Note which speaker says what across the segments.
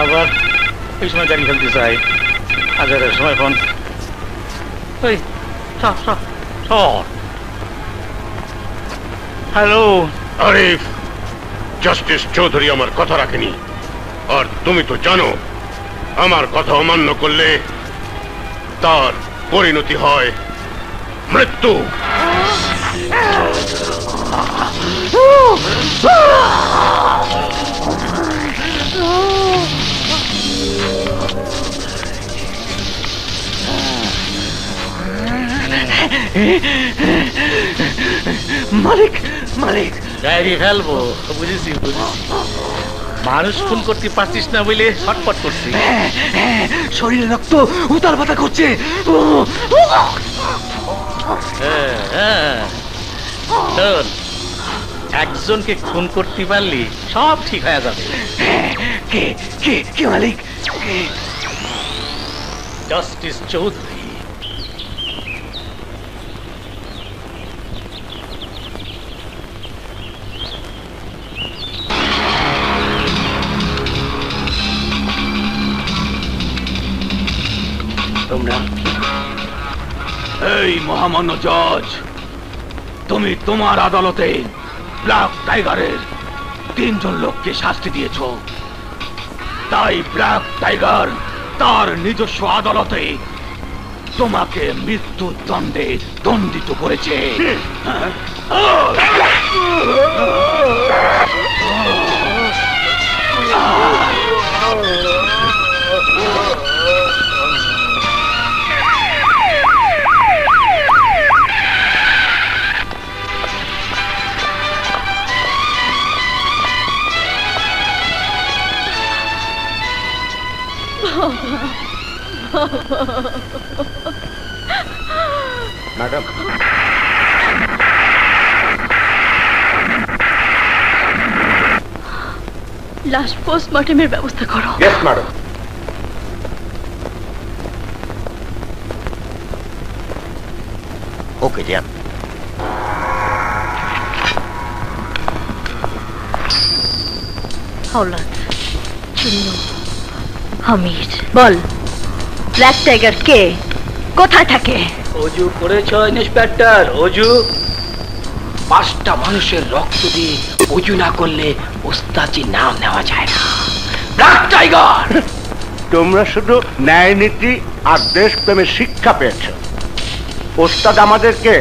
Speaker 1: আবার এই সময় গাড়ি ফেলতে চাই, আজারের সময় phone. Hello
Speaker 2: Arif, justice Chowdhury আমার কথা রাখেনি, আর তুমি তো জানো আমার কথা অমান্য করলে তার পরিণতি হয় মৃত্যু।
Speaker 1: মালিক মালিক গাড়ি ফেলবো, বুঝেছি বুঝেছি। মানুষ খুন করতে পারছিস না বলে ছটফট করছি।
Speaker 3: শরীরে রক্ত উতাল পাতা করছে।
Speaker 1: শোন, একজনকে খুন করতে পারলি সব ঠিক হয়ে যাবে।
Speaker 3: কে কে কে মালিক?
Speaker 1: জাস্টিস চৌধুরী।
Speaker 3: তোমরা এই মহামান্য জজ, তুমি তোমার আদালতে ব্ল্যাক টাইগারের 3 জন লোককে শাস্তি দিয়েছ, তাই ব্ল্যাক টাইগার তার নিজস্ব আদালতে তোমাকে মৃত্যুদণ্ডে দণ্ডিত করেছে।
Speaker 2: ম্যাডাম,
Speaker 4: লাশ পোস্টমর্টমের ব্যবস্থা করো।
Speaker 2: Yes madam.
Speaker 5: ওকে যান।
Speaker 4: হাওলাত, চিন্নু, হামিদ, বল ব্ল্যাক টাইগার কে, কোথায় থাকে?
Speaker 3: অজু করেছ ইন্সপেক্টর? অজু? 5টা মানুষের রক্ত দিয়ে অজু না করলে ওস্তাজি নাম নেওয়া যায় না। Black tiger!
Speaker 5: তোমরা শুধু ন্যায় নীতি আর দেশপ্রেমের শিক্ষা পেয়েছ। ওস্তাদ আমাদেরকে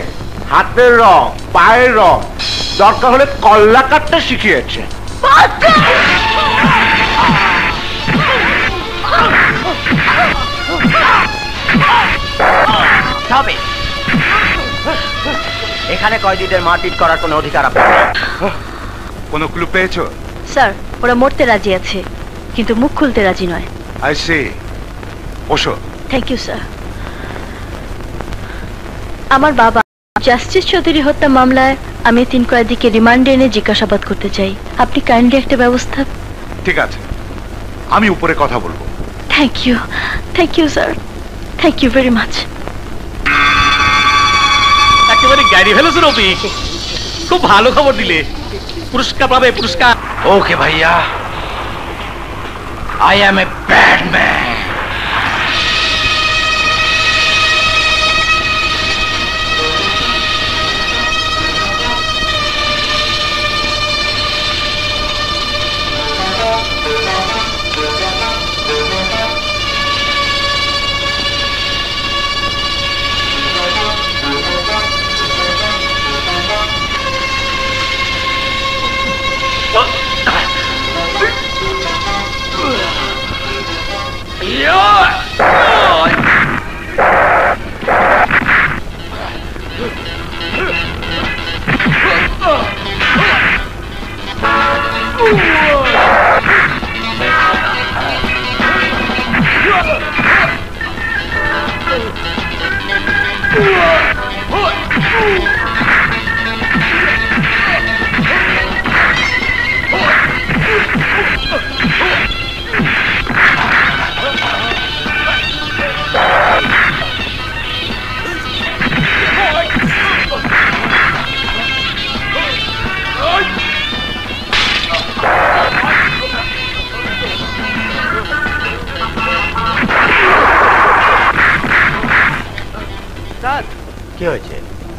Speaker 5: হাতের রং, পায়ের রং, দরকার হলে কল্লা কাটতে শিখিয়েছে। এখানে কয়েদিদের মারপিট করার কোনো অধিকার আপনার নেই।
Speaker 6: কোনো ক্লু পেয়েছো?
Speaker 4: স্যার, ওরা মরতে রাজি আছে, কিন্তু মুখ খুলতে রাজি নয়।
Speaker 6: I see. বসো।
Speaker 4: Thank you sir. আমার বাবা জাস্টিস চৌধুরী হত্যা মামলায় আমি 3 কয়েদিকে রিমান্ডে এনে জিজ্ঞাসাবাদ করতে চাই। আপনি কাইন্ডলি একটা ব্যবস্থা।
Speaker 6: ঠিক আছে, আমি উপরে কথা বলবো।
Speaker 4: Thank you sir, thank you very much.
Speaker 1: একেবারে গাড়ি ফেলেছে রবি, খুব ভালো খবর দিলে। পুরস্কার পাবে, পুরস্কার।
Speaker 3: ওকে ভাইয়া, I am a bad man.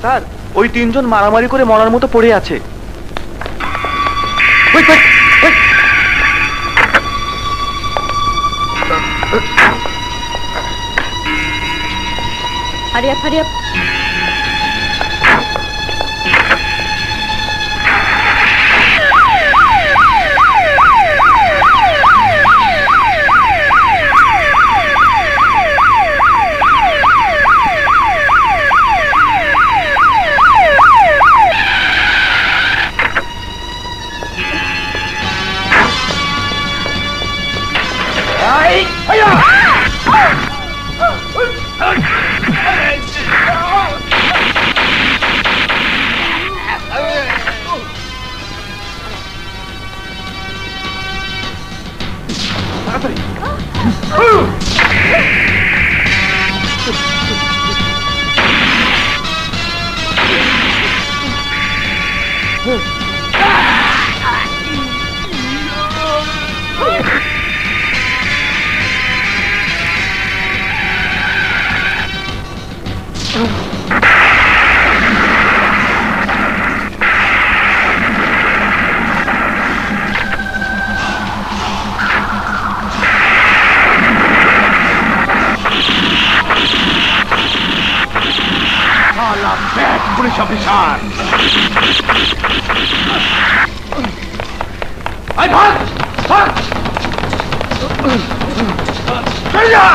Speaker 5: Sir ওই তিনজন মারামারি করে মরার মতো পড়ে আছে।
Speaker 4: Hurry up, hurry up.
Speaker 5: Police officer ভাগ ভাগ সরে যা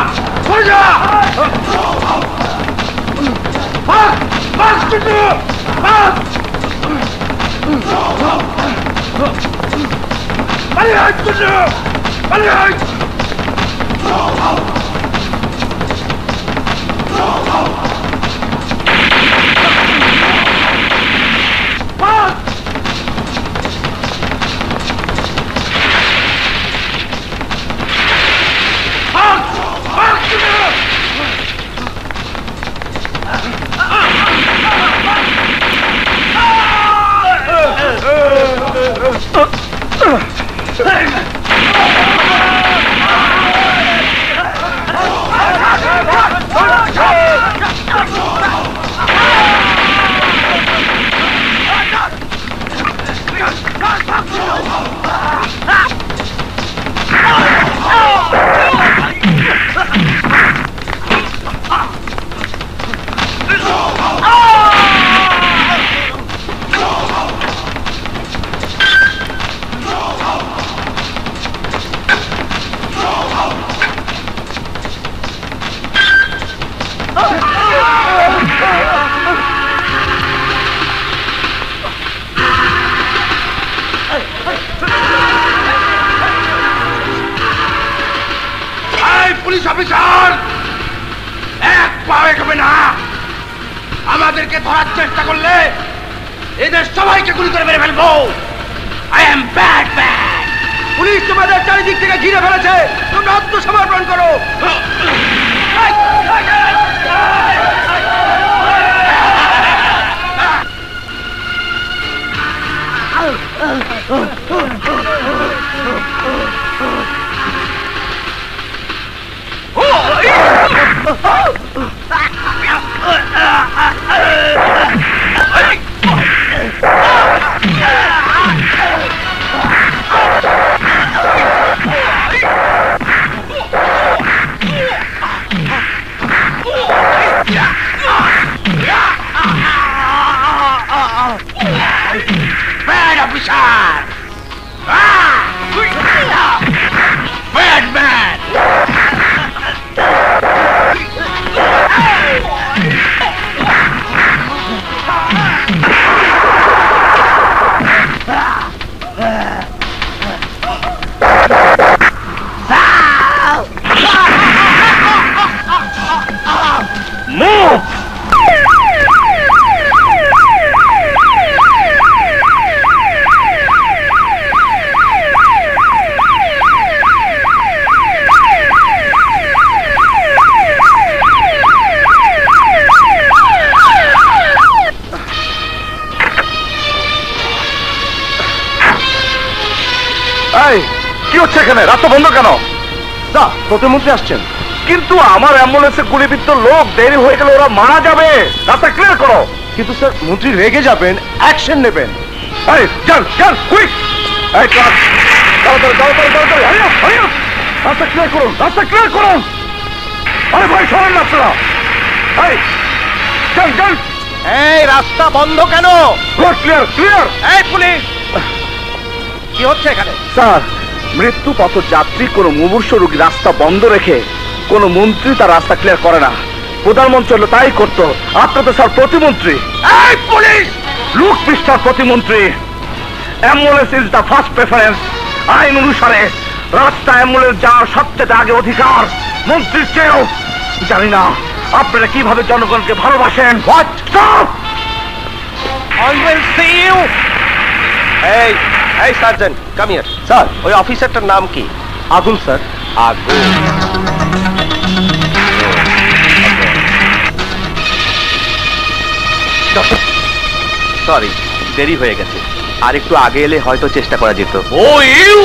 Speaker 5: সরে যা ভাগ ভাগ কিন্তু ভাগ পালিয়ে আয় কিন্তু পালিয়ে আয় পুলিশ অফিসার এক পাও এগোবে না। আমাদেরকে ধরার চেষ্টা করলে এদের সবাইকে গুলি করে মেরে ফেলবো। I am bad man. Police তোমাদের চারিদিক থেকে ঘিরে ফেলেছে, তোমরা আত্মসমর্পণ করো। Bad officer! Bad man! Move! কি হচ্ছে এখানে? রাস্তা বন্ধ কেন?
Speaker 7: দা প্রতিমন্ত্রী আসছেন।
Speaker 5: কিন্তু আমার অ্যাম্বুলেন্সে গুলিবিদ্ধ লোক, দেরি হয়ে গেলে ওরা মারা যাবে। রাস্তা ক্লিয়ার করো। কিন্তু স্যার মন্ত্রী রেগে যাবেন, অ্যাকশন নেবেন। এই চল চল কুইক, এই কাজ তাড়াতাড়ি তাড়াতাড়ি তাড়াতাড়ি, হারি আপ রাস্তা ক্লিয়ার করুন, রাস্তা ক্লিয়ার করুন। আরে ভাই সরেন না আপনারা, এই চল চল।
Speaker 3: এই রাস্তা বন্ধ কেন?
Speaker 5: Road clear clear.
Speaker 3: এই পুলিশ, কি হচ্ছে এখানে?
Speaker 5: স্যার মৃত্যু পথ যাত্রী কোন মুমূর্ষ রোগী রাস্তা বন্ধ রেখে কোন মন্ত্রী তার রাস্তা ক্লিয়ার করে না। প্রধানমন্ত্রী হলো তাই করতো, আপনার তো স্যার প্রতিমন্ত্রী।
Speaker 3: এই পুলিশ,
Speaker 5: লুক মিস্টার প্রতিমন্ত্রী, ambulance is the first preference. আইন অনুসারে রাস্তা অ্যাম্বুলেন্স যাওয়ার সবচেয়ে আগে অধিকার মন্ত্রীর চেয়েও। জানি না আপনারা কিভাবে জনগণকে ভালোবাসেন।
Speaker 3: এই সার্জেন্ট কাম হিয়ার।
Speaker 5: স্যার
Speaker 3: ওই অফিসারটার নাম কি?
Speaker 5: আগুন স্যার।
Speaker 3: আগুন। সরি, দেরি হয়ে গেছে, আর একটু আগে এলে হয়তো চেষ্টা করা যেত।
Speaker 5: Oh you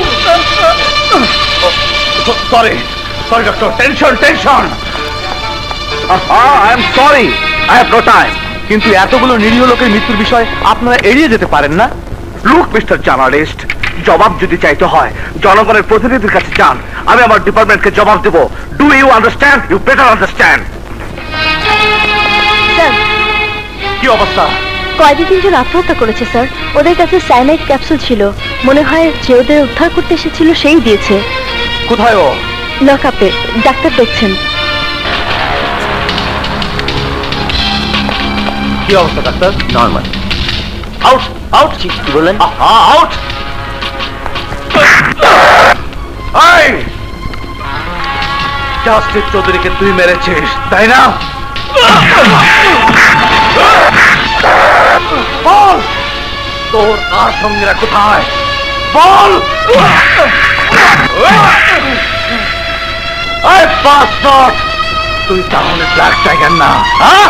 Speaker 5: sorry sorry doctor, tension tension. I am sorry, I have no time. কিন্তু এতগুলো নিরীহ লোকের মৃত্যুর বিষয় আপনারা এড়িয়ে যেতে পারেন না। লুক মিস্টার জার্নালিস্ট, জবাব যদি চাইতে হয় জনগণের প্রতিনিধির কাছে যান, আমি আমার ডিপার্টমেন্টকে জবাব দেব। Do you understand? You better understand.
Speaker 4: Sir
Speaker 5: কি অবস্থা?
Speaker 4: কয়েদি 3 জন আত্মহত্যা করেছে স্যার। ওদের কাছে সায়ানাইড ক্যাপসুল ছিল, মনে হয় যে ওদের উদ্ধার করতে এসেছিল সেই দিয়েছে।
Speaker 5: কোথায় ও?
Speaker 4: লক আপে, ডাক্তার দেখছেন।
Speaker 5: কি অবস্থা ডাক্তার?
Speaker 3: নর্মাল। Out out. কি বললেন?
Speaker 5: আউট। এই জাস্টিস চৌধুরীকে তুই মেরেছিস তাই না? বল তোর আর সঙ্গীরা কোথায়? বল। এই বাস্টার্ড, তুই তাহলে ব্ল্যাক টাইগার না? হ্যাঁ?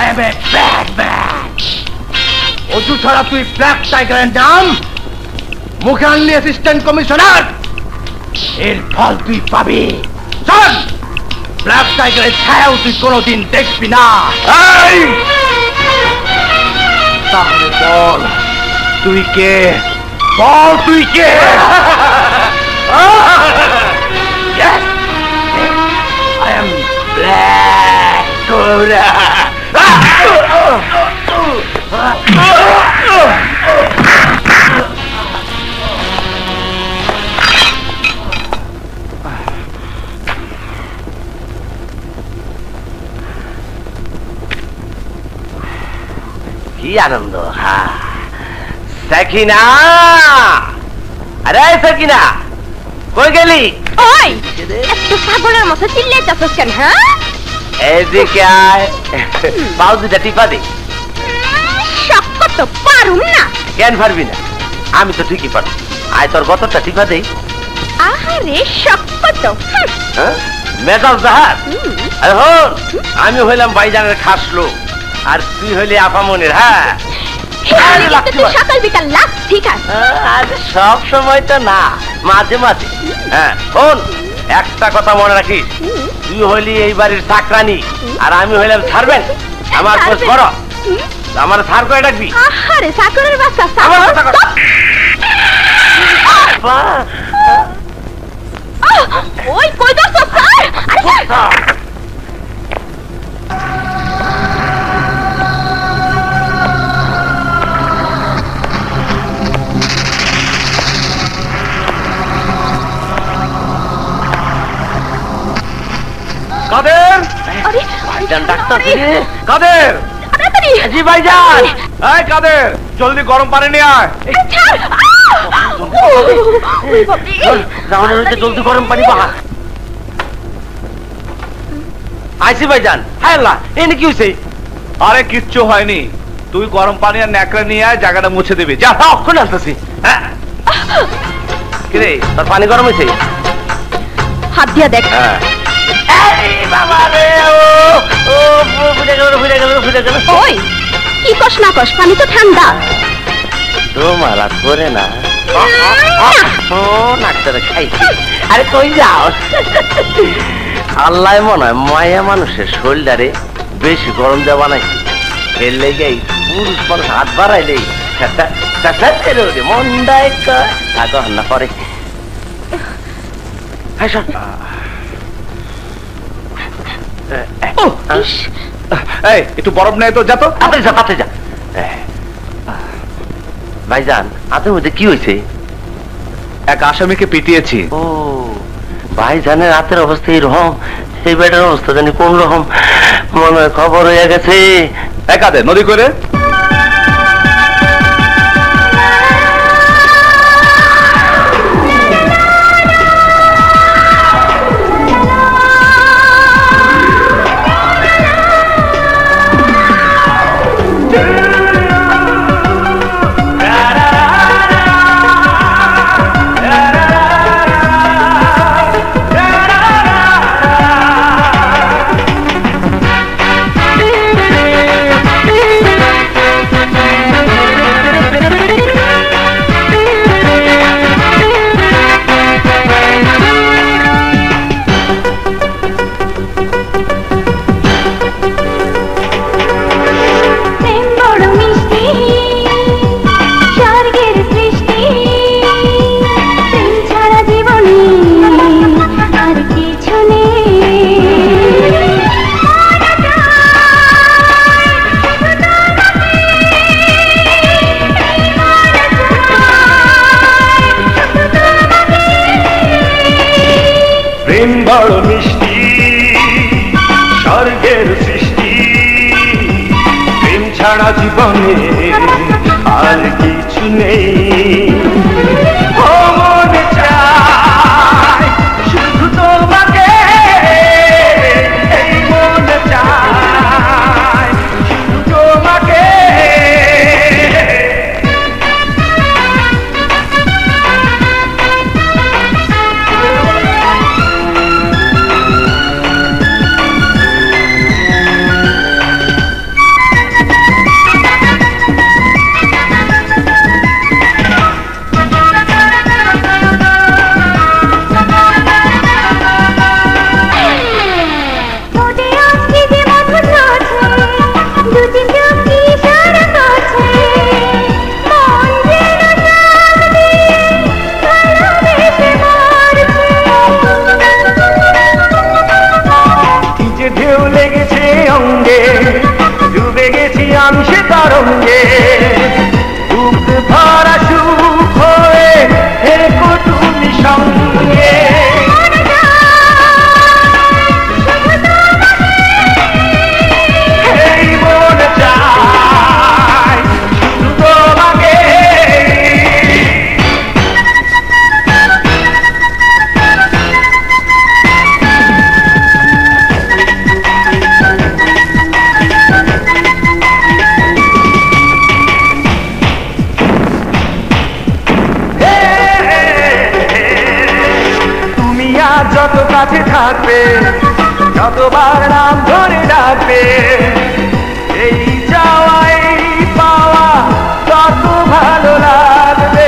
Speaker 5: I am a bad man. অজু ছাড়া তুই ব্ল্যাক টাইগারের নাম মুখে আনলি অ্যাসিস্ট্যান্ট কমিশনার, এর ফল তুই পাবি। চল, ব্ল্যাক টাইগারের ছায়াও তুই কোনোদিন দেখবি না। তাহলে বল তুই কে? বল তুই কে? Yes, I am Black Cobra.
Speaker 3: কি আনন্দ। হ্যাঁ সাকিনা, আরে সাকিনা কই গেলি?
Speaker 4: ওই এত পাগলের মতো চিল্লাই যাচ্ছিস কেন? হ্যাঁ
Speaker 3: এদিকে আয়, পাও দুটা টিপা দে।
Speaker 4: শক্ত তো পারুম না।
Speaker 3: কেন পারবি না? আমি তো ঠিকই পারবো। আয় তোর গতরটা টিপা দেই।
Speaker 4: আহারে শক্ত তো।
Speaker 3: মেজাজ জাহাজ। আরে হন, আমি হইলাম ভাইজানের খাস লোক, আর তুই হইলি আপামনির। হ্যাঁ
Speaker 4: সকাল বিকাল লাভ ঠিক আছে।
Speaker 3: আরে সব সময় তো না, মাঝে মাঝে। হ্যাঁ শোন, একটা কথা মনে রাখিস, তুই হইলি এই বাড়ির চাকরানি, আর আমি হইলাম সার্ভেন্ট। আমার খোঁজ করো, আমার সার করে ডাকবি।
Speaker 4: আহারে চাকরের বাচ্চা। ওই কই যাচ্ছ স্যার?
Speaker 5: কাদের?
Speaker 4: আরে
Speaker 3: ভাইজান ডাক্তার।
Speaker 5: কাদের?
Speaker 4: তাড়াতাড়ি।
Speaker 3: জি ভাইজান।
Speaker 5: এই কাদের, জলদি গরম পানি নিয়ে আয়।
Speaker 4: ছাড়। ওই বাবা,
Speaker 3: রাউন্ডের হইতে জলদি গরম পানি বাহা। আইসি ভাইজান। হ্যাঁ আল্লাহ, এনে কি হইছে?
Speaker 5: আরে কিচ্ছু হয়নি, তুই গরম পানি আর ন্যাকড়া নিয়ে আয়, জায়গাটা মুছে দিবি। যা
Speaker 3: অক্ষণ আসতেছি। কিরে তোর পানি গরম হয়েছে?
Speaker 4: হাত দিয়া দেখ।
Speaker 3: ওই
Speaker 4: ওই কি কস না কস, পানি তো ঠান্ডা।
Speaker 3: তোমার আর করে না ও নাকটারে খাইছি আরে কই যাও আল্লাহ মনে হয় মায়া মানুষের শরীরটারে বেশি গরম দেওয়া নাকি এর লেগেই পুরুষ মানুষ হাত বাড়াইলেই মন্ডায় না করে
Speaker 5: একটু বরফ নেই তো যা তো
Speaker 3: তাতে যা ভাইজান আপনার মধ্যে কি হয়েছে
Speaker 5: এক আসামিকে পিটিয়েছি
Speaker 3: ও ভাইজানের রাতের অবস্থা এরকম এই বেটার অবস্থা জানি কোন রকম মনে হয় খবর হয়ে গেছে
Speaker 5: একাদে নদী করে
Speaker 8: বড় মিষ্টি স্বর্গের সৃষ্টি প্রেম ছাড়া জীবনে আর কিছু নেই ও মনে চায় শুধু তোমাকে এই মনে চায় শুধু তোমাকে আমি সে তরঙ্গে বুক ভরা সুখ হয়ে থেকো তুমি সঙ্গে এই মন চায় শুধু তোমাকে যত কাছে থাকবে যতবার নাম ধরে ডাকবে এই চাওয়াই পাওয়া তত ভালো লাগবে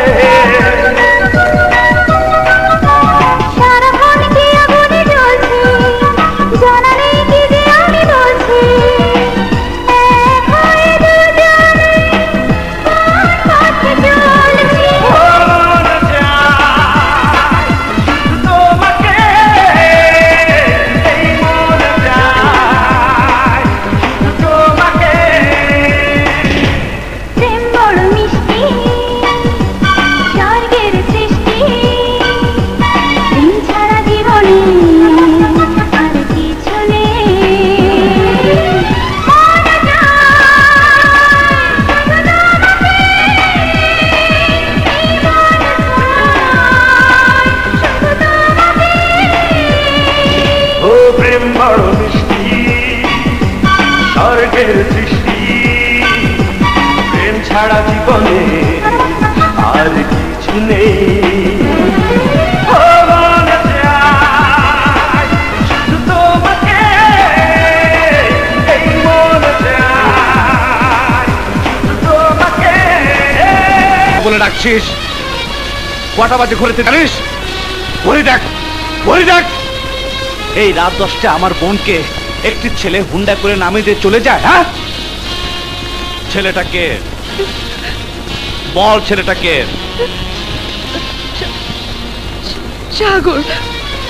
Speaker 9: সারাক্ষণ কি আগুনে জ্বলছি জানা নেই কি যে আমি বলছি এক হয়ে দুজনে পথে চলছি স্বর্গের সৃষ্টি প্রেম ছাড়া জীবনে আর কিছু নেই শুধু তোমাকে এই মন চায় শুধু তোমাকে
Speaker 5: বলে ডাকছিস? কটা বাজে ঘুরেতে জানিস? ঘড়ি দেখ, ঘড়ি দেখ। এই রাত 10টা আমার বোনকে একটি ছেলে হুন্ডা করে নামিয়ে দিয়ে চলে যায়। হ্যাঁ, ছেলেটাকে বল, ছেলেটাকে।
Speaker 4: সাগর।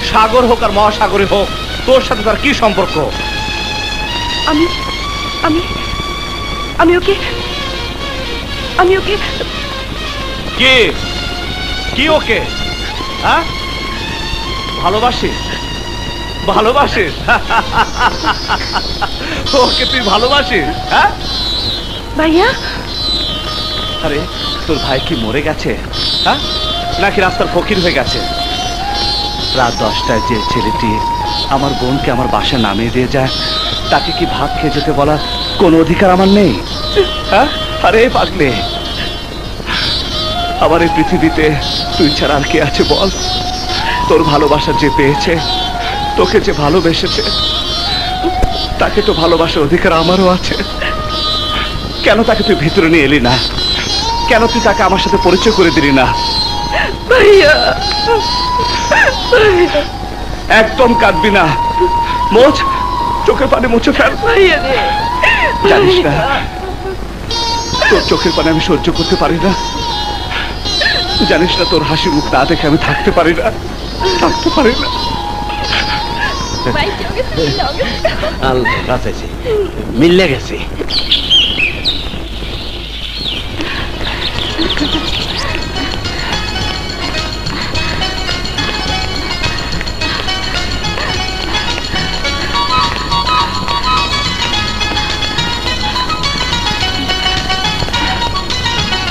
Speaker 5: সাগর হোক আর মহাসাগরে হোক, তোর সাথে তার কি সম্পর্ক?
Speaker 4: আমি আমি আমি ওকে
Speaker 5: কি কি ওকে? হ্যাঁ, ভালোবাসিস? ভালোবাসিস? ওকে তুই ভালোবাসিস? হ্যাঁ
Speaker 4: ভাইয়া,
Speaker 5: আরে তোর ভাই কি মরে গেছে? হ্যাঁ, নাকি রাস্তার ফকির হয়ে গেছে? রাত 10টায় যে ছেলেটি আমার বোনকে আমার বাসায় নামিয়ে দিয়ে যায়, তাকে কি ভাত খেয়ে যেতে বলার কোনো অধিকার আমার নেই? হ্যাঁ, আরে পাগলে, আমার এই পৃথিবীতে তুই ছাড়া আর কে আছে বল? তোর ভালোবাসা যে পেয়েছে, তোকে যে ভালোবেসেছে, তাকে তো ভালোবাসার অধিকার আমারও আছে। কেন তাকে তুই ভিতরে নিয়ে এলি না? কেন তুই তাকে আমার সাথে পরিচয় করে দিলি না?
Speaker 4: ভাইয়া,
Speaker 5: একদম কাঁদবি না, মোচ, চোখের পানি মুছে ফেল।
Speaker 4: ভাইয়া রে,
Speaker 5: জানিস না তোর চোখের পানি আমি সহ্য করতে পারি না। জানিস না তোর হাসি মুখ না দেখে আমি থাকতে পারি না, থাকতে পারি না।
Speaker 3: আল্লাহ বাঁচাইছে, মিললে গেছে।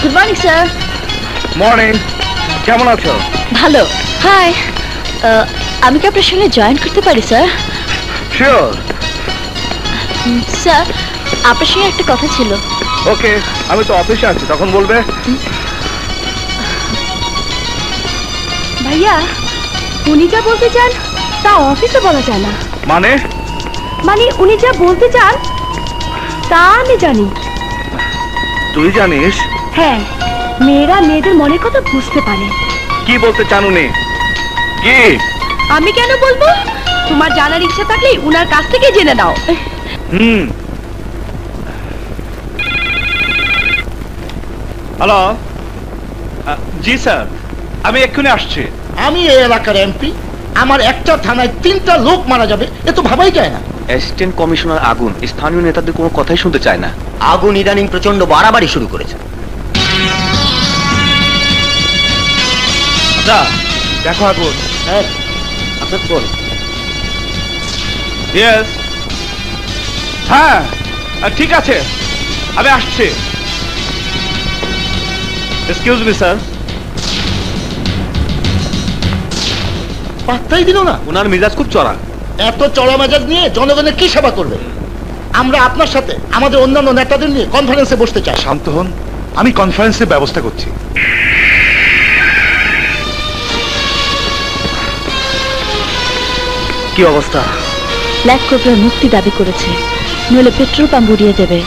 Speaker 4: Good morning sir.
Speaker 5: মর্নিং, কেমন আছো?
Speaker 4: ভালো। হাই, আমি কি আপনার সঙ্গে জয়েন করতে পারি স্যার?
Speaker 5: শিওর।
Speaker 4: স্যার, আপনার সঙ্গে একটা কথা ছিল।
Speaker 5: ওকে, আমি তো অফিসে আছি, তখন বলবে।
Speaker 4: ভাইয়া, উনি যা বলতে চান তা অফিসে বলা যায় না।
Speaker 5: মানে
Speaker 4: উনি যা বলতে চান তা আমি জানি।
Speaker 5: তুই জানিস?
Speaker 4: হ্যাঁ, মেয়েরা মেয়েদের মনের কথা বুঝতে পারে।
Speaker 5: কি বলতে চান উনি? কি?
Speaker 4: আমি কেন বলবো? তোমার জানার ইচ্ছা থাকলে উনার কাছ থেকে জেনে নাও।
Speaker 5: হ্যালো, জি স্যার, আমি এক্ষুনি আসছি।
Speaker 10: আমি এই এলাকার এমপি, আমার একটা থানায় 3টা লোক মারা যাবে, এ তো ভাবাই যায় না।
Speaker 11: অ্যাসিস্ট্যান্ট কমিশনার আগুন স্থানীয় নেতাদের কোনো কথাই শুনতে চায় না।
Speaker 3: আগুন ইদানিং প্রচন্ড বাড়াবাড়ি শুরু করেছে।
Speaker 5: দেখো আগুন।
Speaker 10: হ্যাঁ, আপনার বল।
Speaker 5: ইয়েস, হ্যাঁ ঠিক আছে, আমি আসছি। Excuse me sir.
Speaker 10: পাত্তাই দিল না।
Speaker 5: ওনার মেজাজ খুব চড়া।
Speaker 10: এত চড়া মেজাজ নিয়ে জনগণের কি সেবা করবে? আমরা আপনার সাথে আমাদের অন্যান্য নেতাদের নিয়ে কনফারেন্সে বসতে চাই।
Speaker 6: শান্ত হন, আমি কনফারেন্সের ব্যবস্থা করছি।
Speaker 5: কি অবস্থা?
Speaker 4: ব্ল্যাক কোবরা মুক্তি দাবি করেছে, নইলে পেট্রোল পাম্প উড়িয়ে দেবে।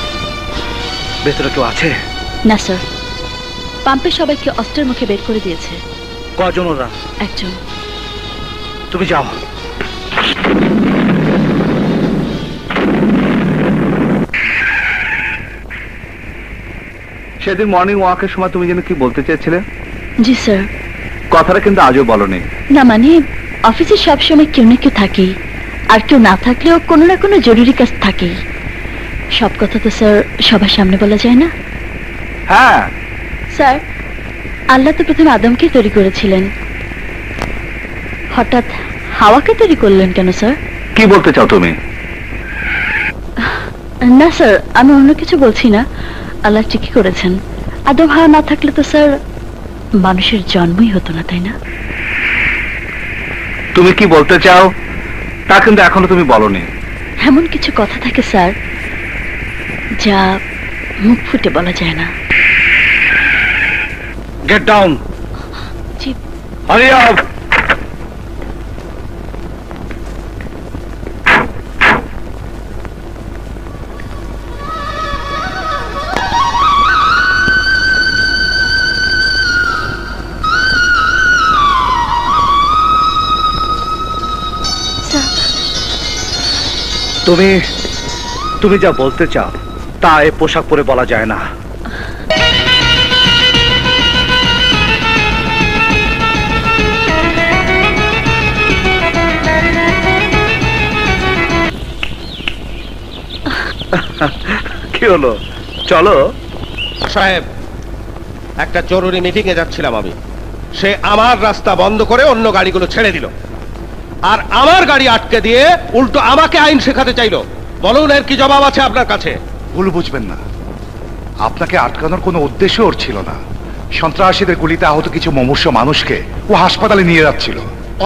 Speaker 5: ভেতরে কেউ আছে?
Speaker 4: না স্যার, পাম্পে সবাইকে অস্ত্রের মুখে বের করে দিয়েছে।
Speaker 5: কজন ওরা?
Speaker 4: একজন।
Speaker 5: তুমি যাও। সেদিন মর্নিং ওয়াকের সময় তুমি যেন কি বলতে চেয়েছিলে?
Speaker 4: জি স্যার।
Speaker 5: কথাটা কিন্তু আজও বলনি।
Speaker 4: না মানে, অফিসে সবসময় কেউ না কেউ থাকেই, আর কেউ না থাকলেও কোনো না কোনো জরুরি কাজ থাকেই। সব কথা তো স্যার সবার সামনে বলা যায় না।
Speaker 5: হ্যাঁ
Speaker 4: স্যার, আল্লাহ তো প্রথমে আদমকে তৈরি করেছিলেন, হঠাৎ হাওয়াকে তৈরি করলেন কেন স্যার?
Speaker 5: কি বলতে চাও তুমি?
Speaker 4: না স্যার, আমি অন্য কিছু বলছি না। আল্লাহ ঠিকই করেছেন। আদম হাওয়া না থাকলে তো স্যার মানুষের জন্মই হতো না, তাই না?
Speaker 5: তুমি কি বলতে চাও তা কিন্তু এখনো তুমি বলনি।
Speaker 4: এমন কিছু কথা থাকে স্যার যা মুখ ফুটে বলা যায় না।
Speaker 5: Get down.
Speaker 4: জি।
Speaker 5: Hurry up. তুমি যা বলতে চাও তা এ পোশাক পরে বলা যায় না। কি হলো, চলো।
Speaker 12: সাহেব, একটা জরুরি মিটিং এ যাচ্ছিলাম আমি। সে আমার রাস্তা বন্ধ করে অন্য গাড়িগুলো ছেড়ে দিল, আর আমার গাড়ি আটকে দিয়ে উল্টো আমাকে আইন শেখাতে চাইলো। বলুন, এর কি জবাব আছে আপনার কাছে?
Speaker 6: ভুল বুঝবেন না, আপনাকে আটকানোর কোনো উদ্দেশ্য ওর ছিল না। সন্ত্রাসীদের গুলিতে আহত কিছু মুমূর্ষু মানুষকে ও হাসপাতালে নিয়ে যাচ্ছিল।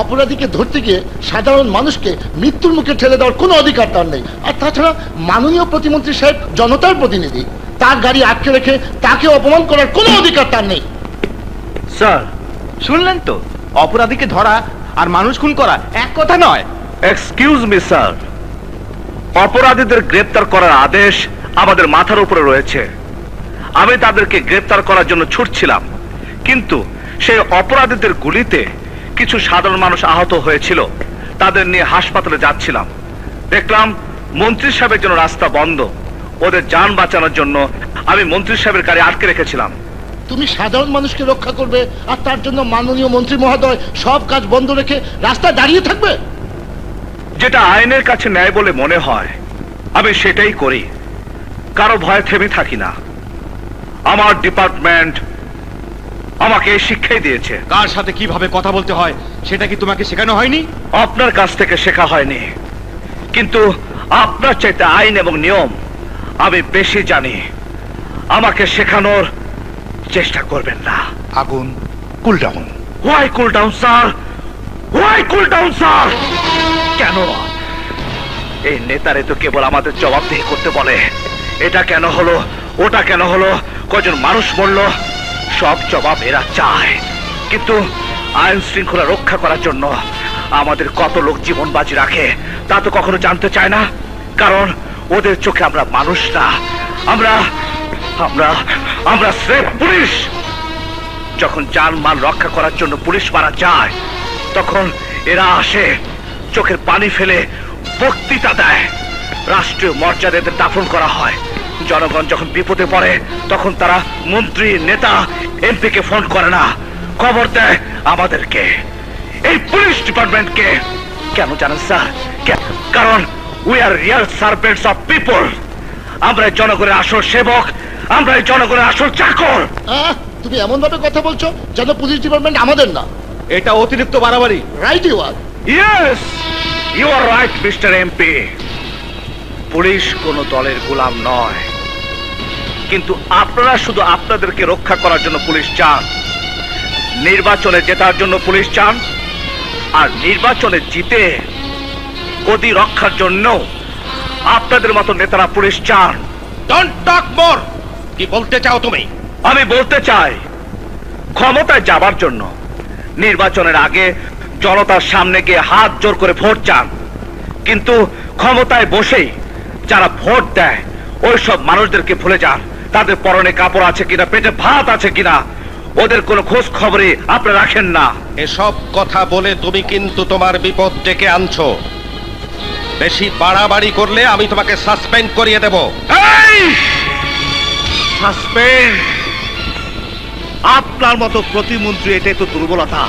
Speaker 10: অপরাধীকে ধরতে গিয়ে সাধারণ মানুষকে মৃত্যুর মুখে ঠেলে দেওয়ার কোনো অধিকার তার নেই। আর তাছাড়া মাননীয় প্রতিমন্ত্রী সাহেব জনতার প্রতিনিধি, তার গাড়ি আটকে রেখে তাকে অপমান করার কোনো অধিকার তার নেই।
Speaker 11: স্যার, শুনলেন তো, অপরাধীকে ধরা আর মানুষ খুন করা এক কথা নয়।
Speaker 5: এক্সকিউজ মি স্যার, অপরাধীদের গ্রেপ্তার করার আদেশ আমাদের মাথার উপরে রয়েছে। আমি তাদেরকে গ্রেপ্তার করার জন্য ছুটছিলাম, কিন্তু সেই অপরাধীদের গুলিতে কিছু সাধারণ মানুষ আহত হয়েছিল। তাদের নিয়ে হাসপাতালে যাচ্ছিলাম, দেখলাম মন্ত্রী সাহেবের জন্য রাস্তা বন্ধ। ওদের যান বাঁচানোর জন্য আমি মন্ত্রী সাহেবের গাড়ি আটকে রেখেছিলাম।
Speaker 10: তুমি সাধারণ মানুষকে রক্ষা করবে আর তার জন্য মাননীয় মন্ত্রী মহোদয় সব কাজ বন্ধ রেখে রাস্তায় দাঁড়িয়ে থাকবে?
Speaker 5: যেটা আইনের কাছে ন্যায় বলে মনে হয় আমি সেটাই করি, কারো ভয়ে থেমে থাকি না। আমার ডিপার্টমেন্ট আমাকে এই শিক্ষাই দিয়েছে।
Speaker 11: কার সাথে কিভাবে কথা বলতে হয় সেটা কি তোমাকে শেখানো হয়নি?
Speaker 5: আপনার কাছ থেকে শেখা হয়নি, কিন্তু আপনার চাইতে আইন এবং নিয়ম আমি বেশি জানি। আমাকে শেখানোর চেষ্টা করবেন না।
Speaker 6: আগুন, cool down.
Speaker 5: Why cool down sir? Why cool down sir? কেন? এই নেতারে তো কেবল আমাদের জবাবদিহি করতে বলে। এটা কেন হলো, ওটা কেন হলো, কজন মানুষ মরলো, সব জবাব এরা চায়। কিন্তু আইন শৃঙ্খলা রক্ষা করার জন্য আমাদের কত লোক জীবন বাজি রাখে তা তো কখনো জানতে চায় না, কারণ ওদের চোখে আমরা মানুষ না, আমরা আমরা আমরা স্রেফ পুলিশ। যখন জানমাল রক্ষা করার জন্য পুলিশ মারা যায়, তখন এরা আসে, চোখের পানি ফেলে বক্তৃতা দেয়, রাষ্ট্রীয় মর্যাদাদের দাফন করা হয়। জনগণ যখন বিপদে পড়ে তখন তারা মন্ত্রী, নেতা, এমপিকে ফোন করে না, খবর দেয় আমাদেরকে, এই পুলিশ ডিপার্টমেন্টকে। কেন জানেন স্যার? কারণ we are real servants of people. আমরা জনগণের আসল সেবক, আমরা জনগণের আসল চাকর।
Speaker 10: তুমি এমন ভাবে কথা বলছো যেন পুলিশ ডিপার্টমেন্ট আমাদের না।
Speaker 12: এটা অতিরিক্ত বাড়াবাড়ি।
Speaker 10: Right you are.
Speaker 5: Yes, you are right mister MP. Police কোনো দলের গোলাম নয়, কিন্তু আপনারা শুধু আপনাদেরকে রক্ষা করার জন্য পুলিশ চান, নির্বাচনে জেতার জন্য পুলিশ চান, আর নির্বাচনে জিতে গদি রক্ষার জন্য আপনাদের মতো নেতারা পুলিশ চান।
Speaker 12: ডোন্ট টক মোর। কি বলতে চাও তুমি?
Speaker 5: আমি বলতে চাই, ক্ষমতায় যাবার জন্য নির্বাচনের আগে জনতার সামনে গিয়ে হাত জোর করে ভোট চান, কিন্তু ক্ষমতায় বসেই যারা ভোট দেয় ওই সব মানুষদেরকে ভুলে যান। তাদের পরনে কাপড় আছে কিনা, পেটে ভাত আছে কিনা, ওদের কোনো খোঁজ খবরই আপনি রাখেন না।
Speaker 12: এসব কথা বলে তুমি কিন্তু তোমার বিপদ ডেকে আনছো। বেশি বাড়াবাড়ি করলে আমি তোমাকে সাসপেন্ড করিয়ে দেব।
Speaker 5: সাসপেন্ড? আপনার মতো প্রতিমন্ত্রী, এটাই তো দুর্বলতা।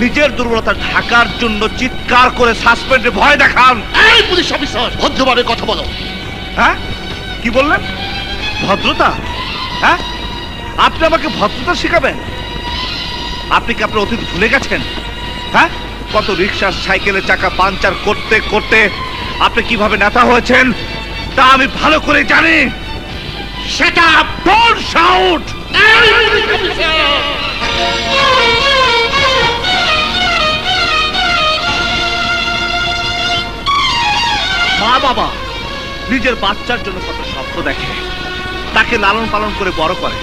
Speaker 5: নিজের দুর্বলতা ঢাকার জন্য চিৎকার করে সাসপেন্ডে ভয় দেখান।
Speaker 10: এই পুলিশ অফিসার, ভদ্রভাবে কথা বলো।
Speaker 5: হ্যাঁ, কি বললেন? ভদ্রতা? হ্যাঁ, আপনি আমাকে ভদ্রতা শেখাবেন? আপনি কি আপনার অতীত ভুলে গেছেন? হ্যাঁ, কত রিক্সা, সাইকেলের চাকা পাঞ্চার করতে করতে আপনি কিভাবে নেতা হয়েছেন তা আমি ভালো করে জানি। Shut up! Don't shout! মা বাবা নিজের বাচ্চার জন্য কত স্বপ্ন দেখে, তাকে লালন পালন করে বড় করে,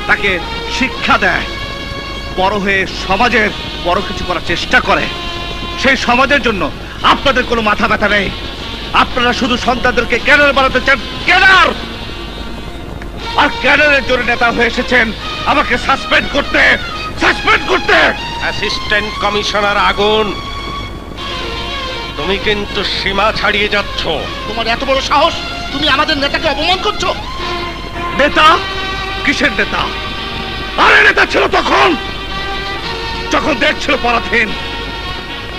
Speaker 5: তাকে শিক্ষা দেয়, বড় হয়ে সমাজের বড় কিছু করার চেষ্টা করে। সেই সমাজের জন্য আপনাদের কোনো মাথা ব্যথা নেই। আপনারা শুধু সন্তানদেরকে ক্যাডার বানাতে চান, ক্যাডার। আর ক্যাডারের জন্য নেতা হয়ে এসেছেন আমাকে সাসপেন্ড করতে। অ্যাসিস্ট্যান্ট কমিশনার আগুন,
Speaker 12: তুমি কিন্তু সীমা ছাড়িয়ে যাচ্ছ।
Speaker 10: তোমার এত বড় সাহস, তুমি আমাদের নেতাকে অপমান করছো।
Speaker 6: নেতা? কিসের নেতা? আরে নেতা ছিল তখন যখন দেশ ছিল পরাধীন।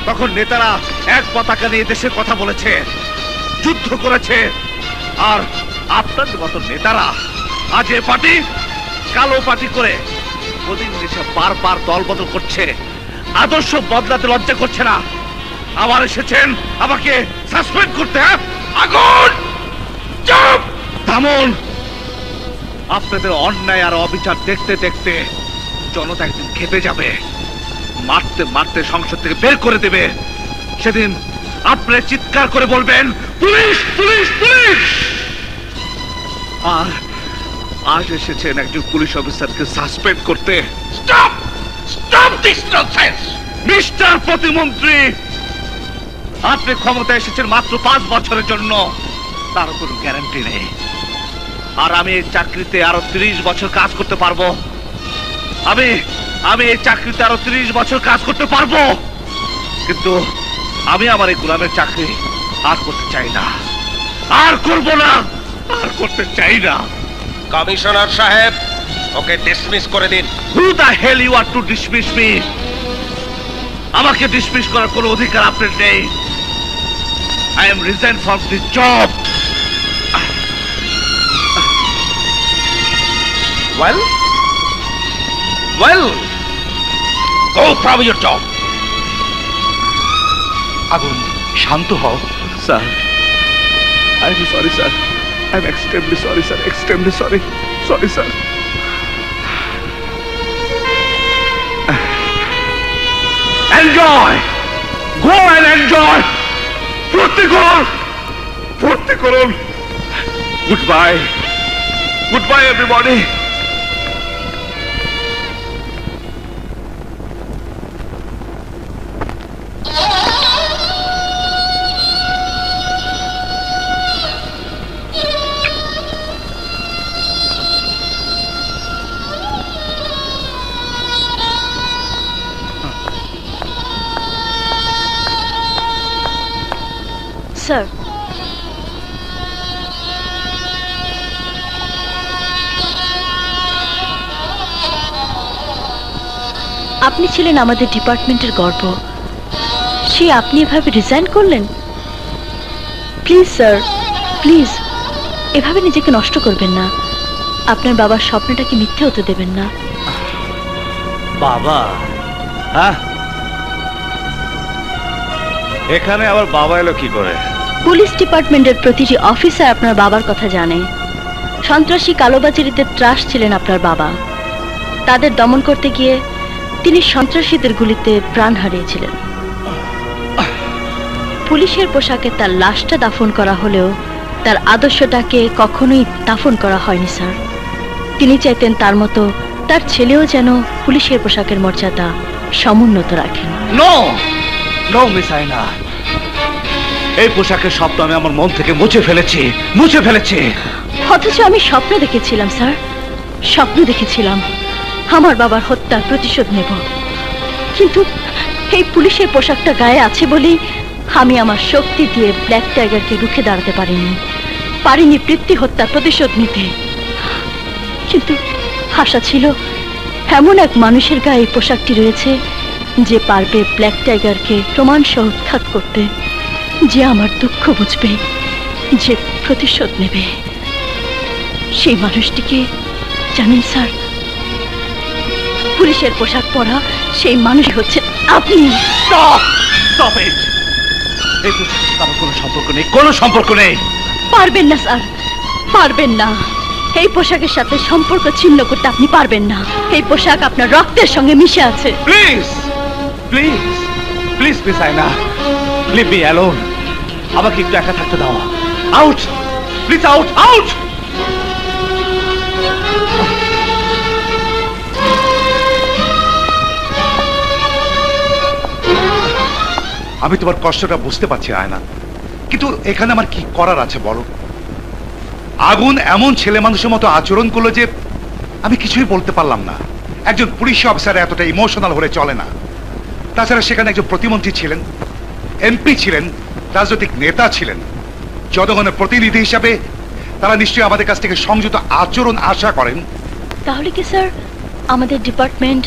Speaker 6: তখন নেতারা এক পতাকা নিয়ে দেশের কথা বলেছে, যুদ্ধ করেছে। আর আপনাদের মতো নেতারা আজ এ পার্টি কালো পার্টি করে ওদিন দেশে বারবার দল বদল করছে, আদর্শ বদলাতে লজ্জা করছে না। আবার এসেছেন আমাকে সাসপেন্ড করতে। আগুন! চুপ! থামুন! আপনাদের অন্যায় আর অবিচার দেখতে দেখতে জনতা একদিন খেপে যাবে, মারতে মারতে সংসদ থেকে বের করে দেবে। সেদিন আপনারা চিৎকার করে বলবেন, পুলিশ পুলিশ পুলিশ! আর আজ এসেছেন একজন পুলিশ অফিসারকে সাসপেন্ড করতে। Stop! Stop this nonsense! Mister প্রতিমন্ত্রী, আপনি ক্ষমতায় এসেছেন মাত্র 5 বছরের জন্য, তার কোনো গ্যারান্টি নেই। আর আমি এই চাকরিতে আরো 30 বছর কাজ করতে পারবো। আমি এই চাকরিতে আরো 30 বছর কাজ করতে পারবো, কিন্তু আমি আমার এই গোলামের চাকরি আর করতে চাই না, আর করব না, আর করতে চাই না।
Speaker 12: কমিশনার সাহেব, ওকে ডিসমিস করে দিন।
Speaker 6: Who the hell you are to dismiss me? আমাকে ডিসমিস করার কোনো অধিকার আপনার নেই। I am resigned from this job.
Speaker 12: Well, go from your job.
Speaker 6: আগুন, শান্ত হও।
Speaker 5: Sir, I am sorry, sir. I am extremely sorry, sir. Extremely sorry. Sorry, sir.
Speaker 6: Enjoy! Go and enjoy! ফুর্তি করুন! ফুর্তি করুন! Goodbye! Goodbye, everybody!
Speaker 4: স্যার, আপনি ছিলেন আমাদের ডিপার্টমেন্টের গর্ব, সে আপনি এভাবে রিজাইন করলেন? প্লিজ স্যার, প্লিজ এভাবে নিজেকে নষ্ট করবেন না। আপনার বাবার স্বপ্নটাকে মিথ্যে হতে দেবেন না।
Speaker 6: বাবা? হ্যাঁ, এখানে আবার বাবা এলো কি করে?
Speaker 4: পুলিশ ডিপার্টমেন্টের প্রতিটি অফিসার আপনার বাবার কথা জানে। সন্ত্রাসী কালোবাজারিদের ত্রাস ছিলেন আপনার বাবা। তাদের দমন করতে গিয়ে তিনি সন্ত্রাসীদের গুলিতে প্রাণ হারিয়েছিলেন। পুলিশের পোশাকে তার লাশটা দাফন করা হলেও তার আদর্শটাকে কখনোই দাফন করা হয়নি স্যার। তিনি চাইতেন তার মতো তার ছেলেও যেন পুলিশের পোশাকের মর্যাদা সমুন্নত রাখেন।
Speaker 6: নো নো মিস আয়না, এই পোশাকের শব্দ আমি আমার মন থেকে মুছে ফেলেছি।
Speaker 4: অথচ আমি স্বপ্ন দেখেছিলাম স্যার, স্বপ্ন দেখেছিলাম আমার বাবার হত্যার প্রতিশোধ নেব। কিন্তু এই পুলিশের পোশাকটা গায়ে আছে বলেই আমি আমার শক্তি দিয়ে ব্ল্যাক টাইগারকে রুখে দাঁড়াতে পারিনি পৃথ্বী হত্যার প্রতিশোধ নিতে। কিন্তু আশা ছিল এমন এক মানুষের গায়ে এই পোশাকটি রয়েছে যে পারবে ব্ল্যাক টাইগারকে প্রমাণ সহ উৎখাত করতে, যে আমার দুঃখ বুঝবে, যে প্রতিশোধ নেবে। সেই মানুষটিকে জানেন স্যার? পুলিশের পোশাক পরা সেই মানুষ হচ্ছে আপনি।
Speaker 6: এই পোশাকের সাথে আমার কোনো সম্পর্ক নেই।
Speaker 4: পারবেন না স্যার, পারবেন না। এই পোশাকের সাথে সম্পর্ক ছিন্ন করতে আপনি পারবেন না। এই পোশাক আপনার রক্তের সঙ্গে মিশে আছে।
Speaker 6: প্লিজ প্লিজ প্লিজ মিস আয়না, লিভ মি অ্যালোন। আমাকে একটু একা থাকতে দাও। Out please, out out. আমি তোমার কষ্টটা বুঝতে পারছি আয়না, কিন্তু এখানে আমার কি করার আছে বলো? আগুন এমন ছেলে মানুষের মতো আচরণ করলো যে আমি কিছুই বলতে পারলাম না। একজন পুলিশ অফিসার এতটা ইমোশনাল হলে চলে না। তাছাড়া সেখানে একজন প্রতিমন্ত্রী ছিলেন, এমপি ছিলেন, রাজনৈতিক নেতা ছিলেন, জনগণের প্রতিনিধি হিসাবে তারা নিশ্চয়ই আমাদের কাছ থেকে সংযত আচরণ আশা করেন।
Speaker 4: তাহলে কি স্যার আমাদের ডিপার্টমেন্ট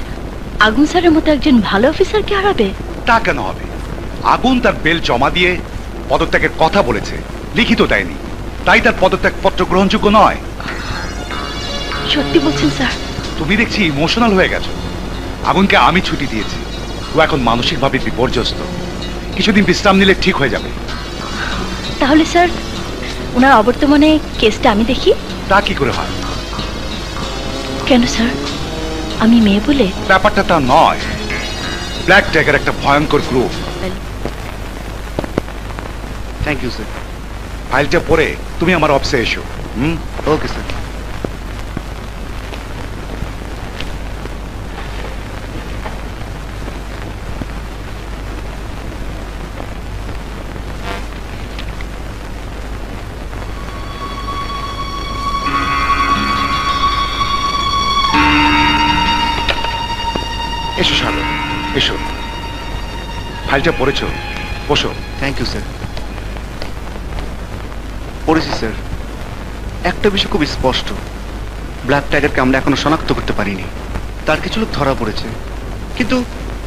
Speaker 4: আগুন স্যারের মতো একজন ভালো অফিসারকে হারাবে?
Speaker 6: তা কেন হবে? আগুন তার বেল জমা দিয়ে পদত্যাগের কথা বলেছে, লিখিত দেয়নি, তাই তার পদত্যাগ পত্র গ্রহণযোগ্য নয়।
Speaker 4: সত্যি বলছেন স্যার?
Speaker 6: তুমি দেখছি ইমোশনাল হয়ে গেছো। আগুনকে আমি ছুটি দিয়েছি, ও এখন মানসিকভাবে বিপর্যস্ত, কিছুদিন বিশ্রাম নিলে ঠিক হয়ে যাবে।
Speaker 4: তাহলে স্যার ওনার অবর্তমানে কেসটা আমি দেখি?
Speaker 6: তা কি করে হয়?
Speaker 4: কেন স্যার, আমি মেয়ে বলে?
Speaker 6: ব্যাপারটা তা নয়, ব্ল্যাক টাইগার একটা ভয়ঙ্কর গ্রুপ।
Speaker 11: Thank you sir.
Speaker 6: ফাইলটা পড়ে তুমি আমার অফিসে এসো।
Speaker 11: Okay sir.
Speaker 6: এসো শারদ, এসো। ফাইলটা পড়েছো? বসো।
Speaker 11: Thank you sir. পড়েছি স্যার। একটা বিষয় খুব স্পষ্ট, ব্ল্যাক টাইগারকে আমরা এখনো শনাক্ত করতে পারিনি। তার কিছু লোক ধরা পড়েছে, কিন্তু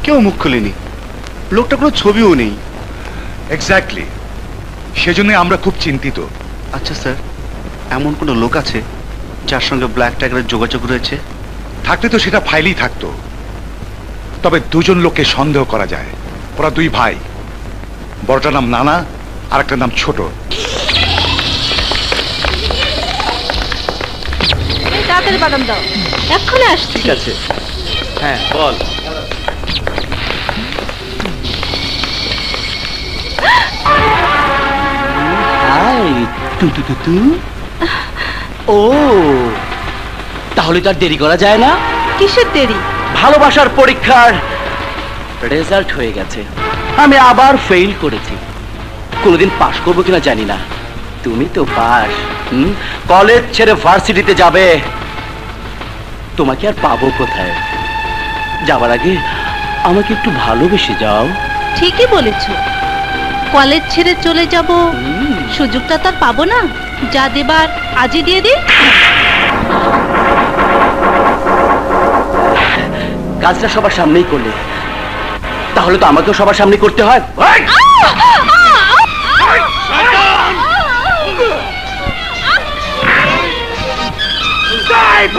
Speaker 11: কেউ মুখ খুলেনি, লোকটা কোনো ছবিও নেই।
Speaker 6: এক্স্যাক্টলি, সেজন্য আমরা খুব চিন্তিত।
Speaker 11: আচ্ছা স্যার, এমন কোনো লোক আছে যার সঙ্গে ব্ল্যাক টাইগারের যোগাযোগ রয়েছে?
Speaker 6: থাকলে তো সেটা ফাইলেই থাকতো। তবে দুজন লোককে সন্দেহ করা যায়। ওরা দুই ভাই, বড়টার নাম নানা আর একটা নাম ছোট।
Speaker 4: তাড়াতাড়ি বাদাম দাও, এক্ষুনি আসছি।
Speaker 11: ঠিক আছে, হ্যাঁ বল।
Speaker 13: হাই তু তু তু তু। ও তাহলে তো আর দেরি করা যায় না।
Speaker 4: কিসের দেরি?
Speaker 13: ভালোবাসার পরীক্ষার রেজাল্ট হয়ে গেছে, আমি আবার ফেল করেছি। কোনোদিন পাশ করবো কিনা জানি না, তুমি তো পাস। কলেজ ছেড়ে ভার্সিটিতে যাবে, তোমাকে আর পাবো কোথায়? যাবার আগে আমাকে একটু ভালোবেসে যাও।
Speaker 4: ঠিকই বলেছো, কলেজ ছেড়ে চলে যাব, সুযোগটা তার পাবো না। যা দেবার আজই দিয়ে দিই।
Speaker 13: কাজটা সবার সামনেই করলে, তাহলে তো আমাকেও সবার সামনে করতে হয়।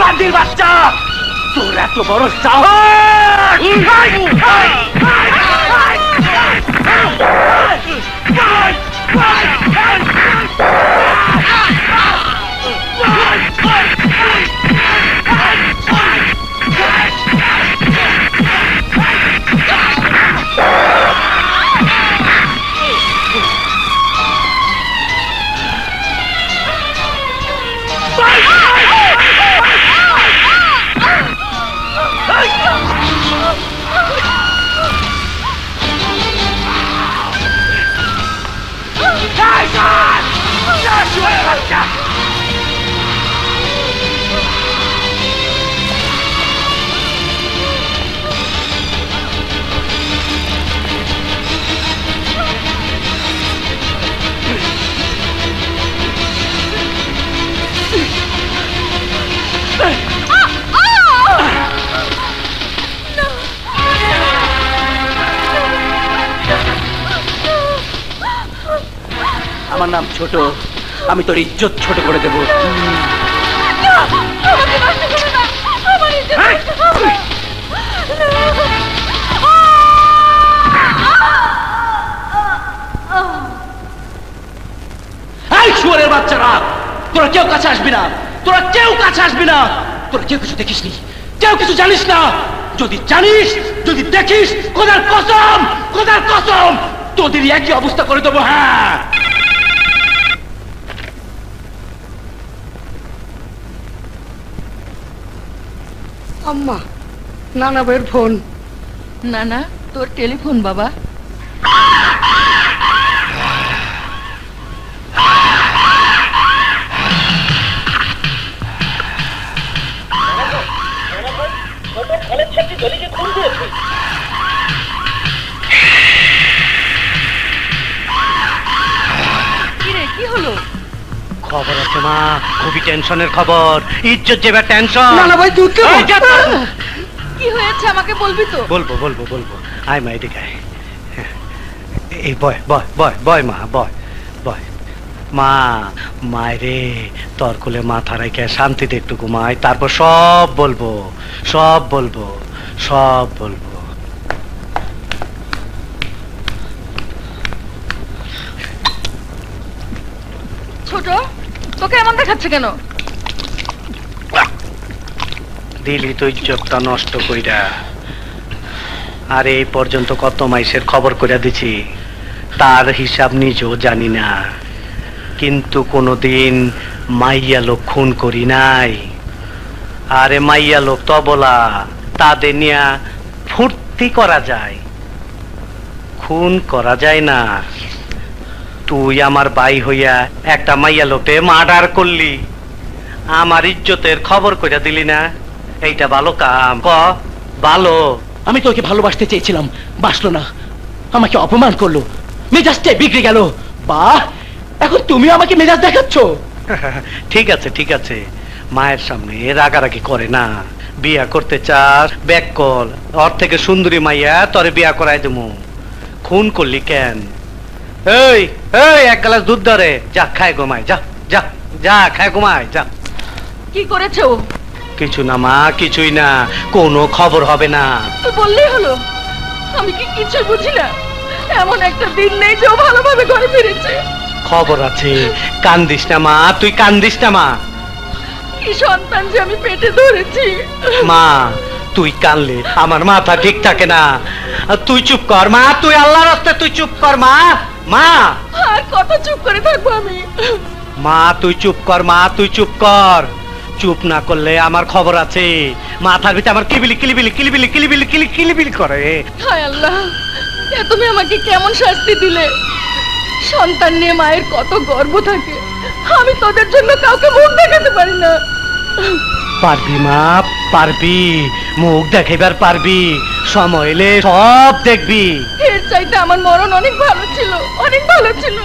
Speaker 13: বান্দির বাচ্চা, তোর এত বড় সাহস! আমার নাম ছোট, আমি তোর ইজ্জত ছোট করে দেবো। শুয়োরের বাচ্চারা, তোরা কেউ কাছে আসবি না, তোরা কেউ কাছে আসবি না। তোরা কেউ কিছু দেখিসনি, কেউ কিছু জানিস না। যদি জানিস, যদি দেখিস, খোদার কসম, খোদার কসম, তোদের একই অবস্থা করে দেবো। হ্যাঁ,
Speaker 14: আম্মা, নানা ভাইয়ের ফোন।
Speaker 4: নানা, তোর টেলিফোন বাবা। কি হলো?
Speaker 3: খবর আছে মা, খুবই টেনশনের খবর, ইজ্জত যাবে টেনশন।
Speaker 14: না না ভাই দুধ
Speaker 4: কি হয়েছে আমাকে বলবি তো?
Speaker 3: বলবো বলবো বলবো, আয় মা এদিকে আয়। এই বয় বয় বয় বয় মা, বয় বয়। মা, মায়েরে তোর কোলে মাথা রেখে শান্তিতে একটু ঘুমাই, তারপর সব বলবো, সব বলবো, সব বলবো।
Speaker 4: ছোট, তোকে এমন দেখাচ্ছে কেন?
Speaker 3: দিলি তো ইজ্জতটা নষ্ট কইরা। আর এই পর্যন্ত কত মাইসের খবর কইরা দিছি, তার হিসাব নিজেও জানি না, কিন্তু কোনোদিন মাইয়া লোক খুন করি নাই। আরে মাইয়া লোক তো বলা, তাদের নিয়া ফুর্তি করা যায়, খুন করা যায় না। তুই আমার ভাই হইয়া একটা মাইয়া লোকে মার্ডার করলি, আমার ইজ্জতের খবর কইরা দিলি না, এইটা ভালো কাম? ক ভালো?
Speaker 13: আমি তোকে ভালোবাসতে চেয়েছিলাম, বাসলো না, আমাকে অপমান করলো, মেজাজটা বিগড়ে গেল। বাহ, এখন তুমি আমাকে মেজাজ দেখাচ্ছ?
Speaker 3: ঠিক আছে ঠিক আছে, মায়ের সামনে রাগারাগি করে না। বিয়া করতে চাস ব্যাক কল, ওর থেকে সুন্দরী মাইয়া তরে বিয়া করাই দেবো। খুন করলি কেন? এই এই, এক গ্লাস দুধ ধরে, যা খায় ঘুমায়, যা যা যা খায় ঘুমায় যা।
Speaker 4: কি করেছে ও?
Speaker 3: কিছু না মা, কিছুই না, কোনো খবর হবে না।
Speaker 4: তুই বললেই হলো, আমি কি কিছু বুঝি না? এমন একটা দিন নেই যে ও ভালোভাবে ঘরে ফিরেছে।
Speaker 3: খবর আছে, কান্দিস না মা, তুই কান্দিস না মা।
Speaker 4: কি সন্তান যে আমি পেটে ধরেছি।
Speaker 3: মা, তুই কানলে আমার মাথা ঠিক থাকে না। তুই চুপ কর মা, তুই আল্লাহর রাস্তায় তুই চুপ কর মা। মা,
Speaker 4: আর কত চুপ করে থাকবো আমি?
Speaker 3: মা তুই চুপ কর, মা তুই চুপ কর। চুপ না করলে আমার খবর আছে, মাথার ভিতরে আমার কিলিবিলি কিলিবিলি কিলিবিলি কিলিবিলি কিলিবিলি করে।
Speaker 4: হায় আল্লাহ, এ তুমি আমাকে কেমন শাস্তি দিলে? সন্তান নিয়ে মায়ের কত গর্ব থাকে, আমি তোদের জন্য কাউকে মুখ দেখাতে পারি না।
Speaker 3: পারবি মা, পারবি, মুখ দেখাইবার পারবি, সময় এলে সব দেখবি।
Speaker 4: এর চাইতে আমার মরণ অনেক ভালো ছিল, অনেক ভালো ছিল।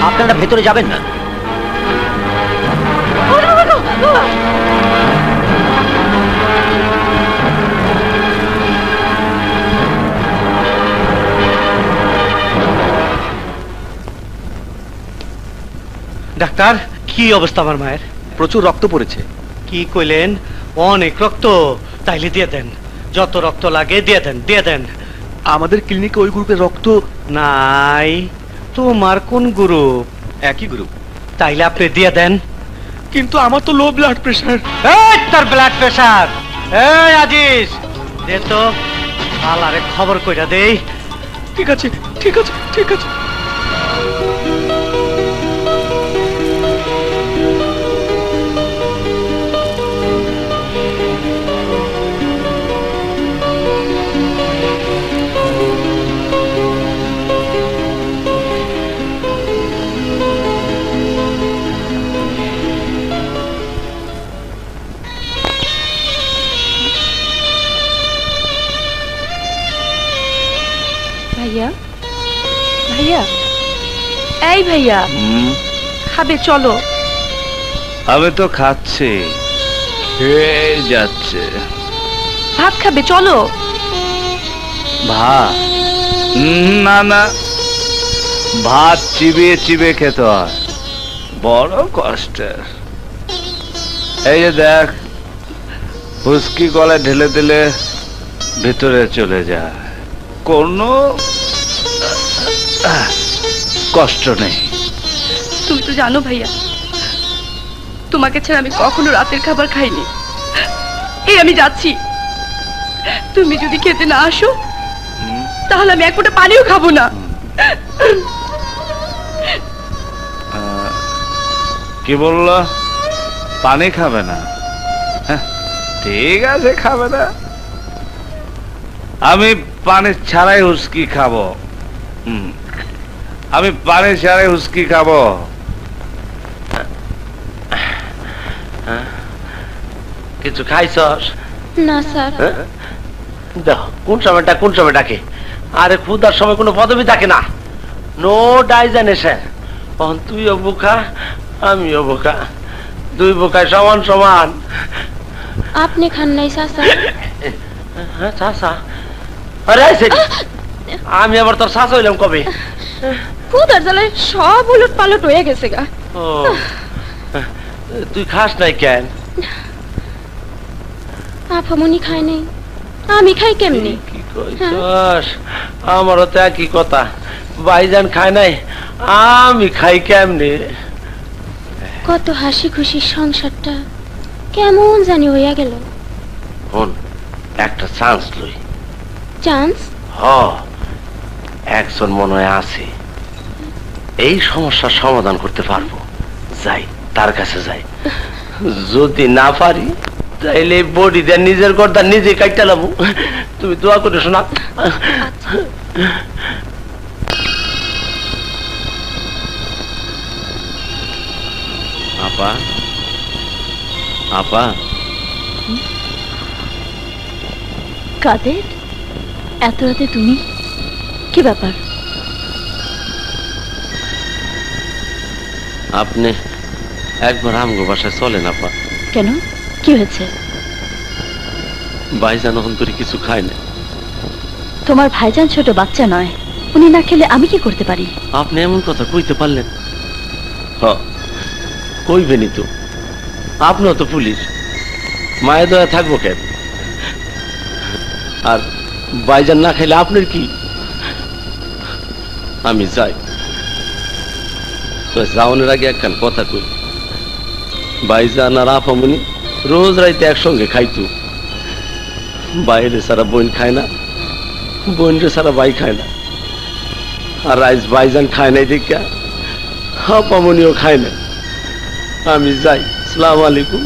Speaker 13: আপনারা ভেতরে যাবেন না।
Speaker 3: ডাক্তার, কি অবস্থা আমার মায়ের?
Speaker 11: প্রচুর রক্ত পড়েছে।
Speaker 3: কি কইলেন? অনেক রক্ত? তাইলে দিয়ে দেন, যত রক্ত লাগে দিয়ে দেন, দিয়ে দেন।
Speaker 11: আমাদের ক্লিনিকে ওই গ্রুপের রক্ত
Speaker 3: নাই। তোমার কোন গ্রুপ?
Speaker 11: একই গ্রুপ।
Speaker 3: তাইলে আপনি দিয়ে দেন।
Speaker 11: কিন্তু আমার তো লো ব্লাড প্রেশার।
Speaker 3: এই তোর ব্লাড প্রেশার, এই আজিজ দে তো, আলারে খবর কইরা দেই।
Speaker 11: ঠিক আছে ঠিক আছে ঠিক আছে।
Speaker 4: ভাইয়া, ভাইয়া, এই ভাইয়া, খাবে চলো।
Speaker 6: আমি তো খাচ্ছি, খেয়ে যাচ্ছে।
Speaker 4: ভাত খাবে চলো।
Speaker 6: ভাত? না না, ভাত চিবিয়ে চিবিয়ে খেতে হয়, বড় কষ্টের। এই যে দেখ, হুস্কি গলায় ঢেলে দিলে ভিতরে চলে যায়, কোনো কষ্ট নেই।
Speaker 4: তুমি তো জানো ভাইয়া, তোমাকে ছাড়া আমি কখনো রাতের খাবার খাইনি। এই আমি যাচ্ছি, তুমি যদি খেতে না আসো তাহলে আমি এক ফোঁটা পানিও খাবো না।
Speaker 6: কি বলল? পানি খাবে না? ঠিক আছে, খাবে না। আমি পানি ছাড়াই হুস্কি খাবো। আমি পানি ছাড়াই হুস্কি খাবো।
Speaker 3: কিছু খাইছস?
Speaker 9: না স্যার।
Speaker 3: দেখো কোন সময় ডাকে। আরে ক্ষুধার সময় কোনো পদবি থাকে না। নো ডাইজেনেশন। তুইও বোকা, আমিও বোকা, দুই বোকায় সমান সমান।
Speaker 9: আপনি খান নাই চাচা?
Speaker 3: হ্যাঁ চাচা? আরে আমি আবার তোর চাচা হইলাম কবে?
Speaker 9: ক্ষুধার জ্বালায় সব উলট পালট হয়ে গেছে গা।
Speaker 3: ও তুই খাস নাই কেন?
Speaker 9: আফামনি খায় নাই, আমি খাই কেমনি?
Speaker 3: কি কইছস? আমারও তো একই কথা। ভাইজান খায় নাই, আমি খাই কেমনি?
Speaker 9: কত হাসি খুশি সংসারটা কেমন জানি হইয়া গেল।
Speaker 3: হন একটা চান্স লই।
Speaker 9: চান্স?
Speaker 3: হ, একজন মনে হয় আছে এই সমস্যার সমাধান করতে পারবো। যাই তার কাছে যাই। যদি না পারি তাইলে বডি দেন নিজের গর্দা নিজে কাটতে লাবো। তুমি দোয়া করে শোনা।
Speaker 13: আপা, আপা।
Speaker 4: কাদের? এত রাতে তুমি? কি ব্যাপার?
Speaker 13: আপনি একবার আমগো বাসায় চলেন আপা।
Speaker 4: কেন, কি হয়েছে?
Speaker 13: ভাইজান অন্তরে কিছু খায় না।
Speaker 4: তোমার ভাইজান ছোট বাচ্চা নয়, উনি না খেলে আমি কি করতে পারি?
Speaker 13: আপনি এমন কথা কইতে পারলেন? কইবেনই তো, আপনিও তো পুলিশ, মায়া দয়া থাকবো কেন? আর ভাইজান না খাইলে আপনার কি? আমি যাই। তো যাওয়ানোর আগে একখান কথা কই। ভাইজান আর আপামনি রোজ রাইতে একসঙ্গে খাইতো। বাইরে সারা বোন খায় না, বোনরে সারা ভাই খায় না। আর আজ ভাইজান খায় নাই দেখা আপামনিও খায় না। আমি যাই। আসসালামু আলাইকুম।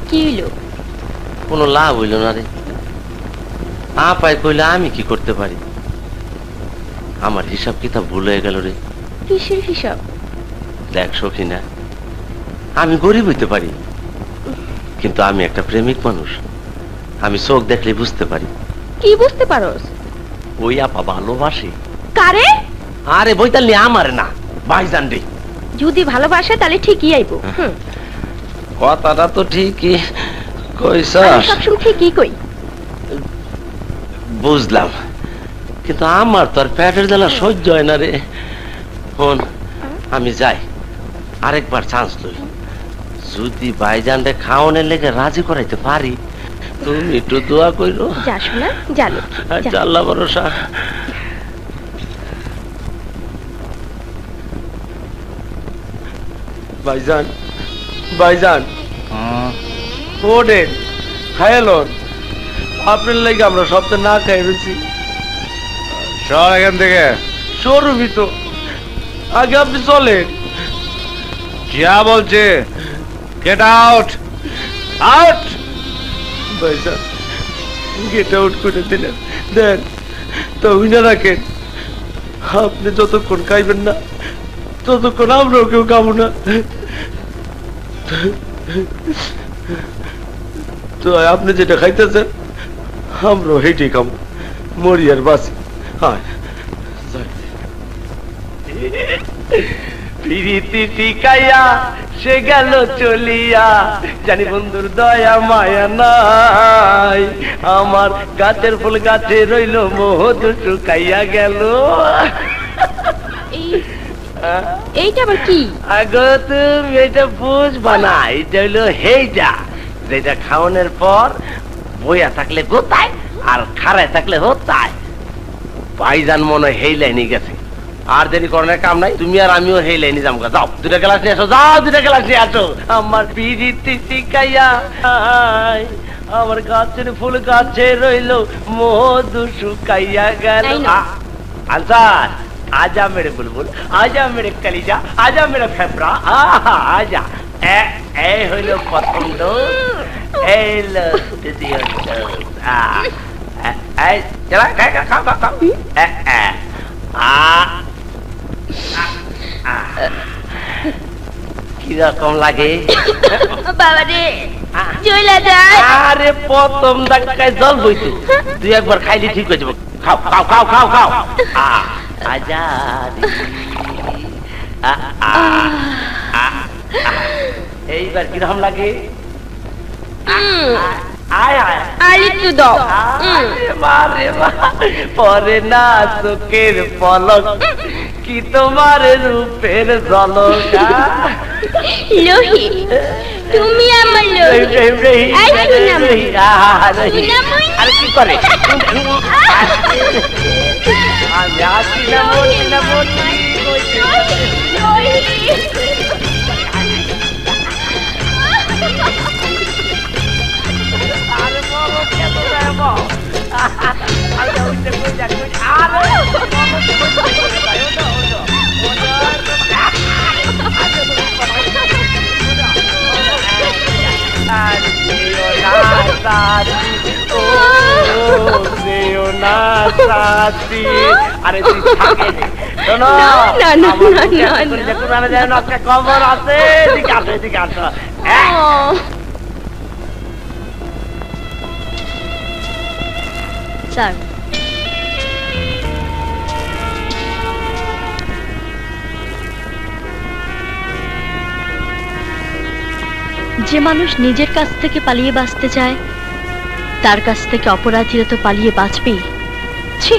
Speaker 4: কি হইলো?
Speaker 3: কোনো লাভ হইল না রে। আপাই কইলে আমি কি করতে পারি? আমার হিসাব কিতাব ভুল হয়ে গেল রে।
Speaker 4: কিসের হিসাব?
Speaker 3: দেখ সখিনা, আমি গরিব হইতে পারি, কিন্তু আমি একটা প্রেমিক মানুষ। আমি চোখ দেখলে বুঝতে পারি।
Speaker 4: কি বুঝতে পারোস?
Speaker 3: ওই আপা ভালোবাসে।
Speaker 4: কারে?
Speaker 3: আরে বইতালি আমার না, ভাইজান রে।
Speaker 4: যদি ভালোবাসে তাহলে ঠিকই আইবো।
Speaker 3: কথাটা তো ঠিকই কইছস।
Speaker 4: সবসময় ঠিকই কই।
Speaker 3: বুঝলাম, কিন্তু আমার তো আর পেটের জ্বালা সহ্য হয় না রে। শোন, আমি যাই, আরেকবার চান্স লই। যদি ভাইজানরে খাওয়ানোর লেগে রাজি করাইতে পারি, তুমি একটু দোয়া কইরো।
Speaker 4: যা শোনা, জানো
Speaker 3: আল্লাহ ভরসা। ভাইজান, ভাইজান ওঠেন, খাইলন। আপনার লাগে আমরা সপ্তাহে না খাই রয়েছি।
Speaker 6: সর এখান থেকে।
Speaker 3: সরবি তো, আগে আপনি চলেন।
Speaker 6: যা বলছে, গেট আউট, আউট।
Speaker 3: ভাইজান গেট আউট করে দিলেন। দেন তো না রাখেন, আপনি যতক্ষণ খাইবেন না ততক্ষণ আমরাও কেউ খাবো না। তো আপনি যেটা খাইতেছেন আমরাও হেঁটেই খাবো, মরি আর বাঁচি। হ্যাঁ প্রীতি শিখাইয়া সে গেল চলিয়া, জানি বন্ধুর দয়া মায়া নাই। আমার গাছের ফুল গাছে রইল, মধু শুকাইয়া গেল।
Speaker 4: এইটা আবার কি?
Speaker 3: আগো তুমি এটা বুঝবা না, এটা হইলো হেইটা, যেটা খাওয়ানোর পর বইয়া থাকলে গোতায় আর খাড়ায় থাকলে হতায়। ভাইজান মনে হেই লাইনে গেছে, আর দেরি করণের কাম নাই, তুমি আর আমিও হেই লাইনে যাবো। যাও 2টা গ্লাস নিয়ে আসো, যাও 2টা গ্লাস নিয়ে আসো। আমার পিরিতি শিখাইয়া আমার গাছের ফুল গাছে রইল, মধু শুকাইয়া গেল। আনসার, आजा मेरे बुलबुल, आजा मेरे कलीजा, आजा मेरा फेफड़ा, आजा। ए হইল প্রথম ডোজ, এই লো দ্বিতীয় ডোজ। এই চলা খাও খাও খাও। কিরকম লাগে
Speaker 9: বাবা রে? চলে যায়।
Speaker 3: আরে প্রথম ধাক্কায় জল বইতো, তুই একবার খাইলে ঠিক হয়ে যাবো। খাও খাও খাও খাও খাও। আজা এইবার কিরকম লাগে?
Speaker 9: আরেকটু দাও।
Speaker 3: পরে না চোখের পলক, কি তোমার রূপের ঝলক।
Speaker 9: লোহি, তুমি আমার লোহি।
Speaker 3: আরে কি করে? আমি আসি না বলি না বলি। আরে বলো কেন যাবো? আরে ওইটা কই যা কই। আরে আরে তুই থাকে না, একটা খবর আছে। এদিকে আসো, এদিকে আসো।
Speaker 4: স্যার, যে মানুষ নিজের কাছ থেকে পালিয়ে বাঁচতে চায়, তার কাছ থেকে অপরাধীরা তো পালিয়ে বাঁচবেই। ছি,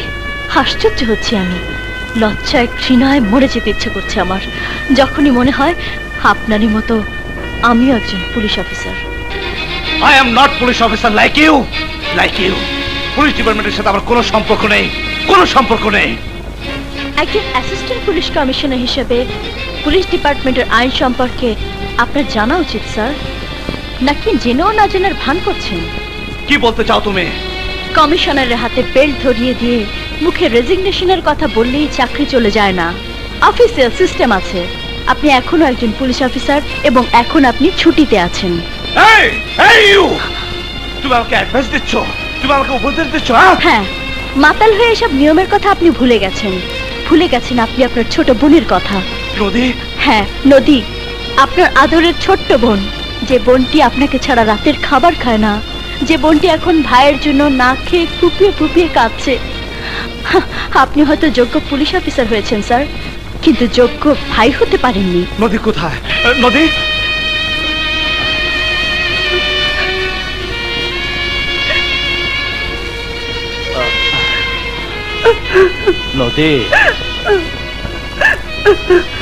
Speaker 4: আশ্চর্য হচ্ছে আমি। লজ্জায় ঘৃণায় মরে যেতে ইচ্ছে করছে আমার, যখনই মনে হয় আপনারই মতো আমিও একজন police officer.
Speaker 6: I am not police officer like you. Police ডিপার্টমেন্টের সাথে আমার কোনো সম্পর্ক নেই, কোনো সম্পর্ক নেই।
Speaker 4: একজন অ্যাসিস্ট্যান্ট পুলিশ কমিশনার হিসেবে পুলিশ ডিপার্টমেন্টের আইন সম্পর্কে আপনার জানা উচিত স্যার, নাকি জেনেও না জেনার ভান করছেন?
Speaker 6: কি বলতে চাও তুমি?
Speaker 4: কমিশনারের হাতে বেল্ট ধরিয়ে দিয়ে মুখে রেজিগনেশনের কথা বললেই চাকরি চলে যায় না। অফিসিয়াল সিস্টেম আছে। আপনি এখনো একজন পুলিশ অফিসার এবং এখন আপনি ছুটিতে আছেন।
Speaker 6: তুমি আমাকে অ্যাডভাইস দিচ্ছ, তুমি আমাকে উপদেশ দিচ্ছ?
Speaker 4: হ্যাঁ, মাতাল হয়ে এসব নিয়মের কথা আপনি ভুলে গেছেন। আপনি আপনার ছোট বোনের কথা।
Speaker 6: নদী?
Speaker 4: হ্যাঁ, নদী, আপনার আদরের ছোট্ট বোন, যে বোনটি আপনাকে ছাড়া রাতের খাবার খায় না, যে বোনটি এখন ভাইয়ের জন্য না খেয়ে ফুপিয়ে ফুপিয়ে কাঁদছে। আপনি হয়তো যোগ্য পুলিশ অফিসার হয়েছেন স্যার, কিন্তু যোগ্য ভাই হতে পারেননি।
Speaker 6: নদী কোথায়? নদী?
Speaker 12: নদী,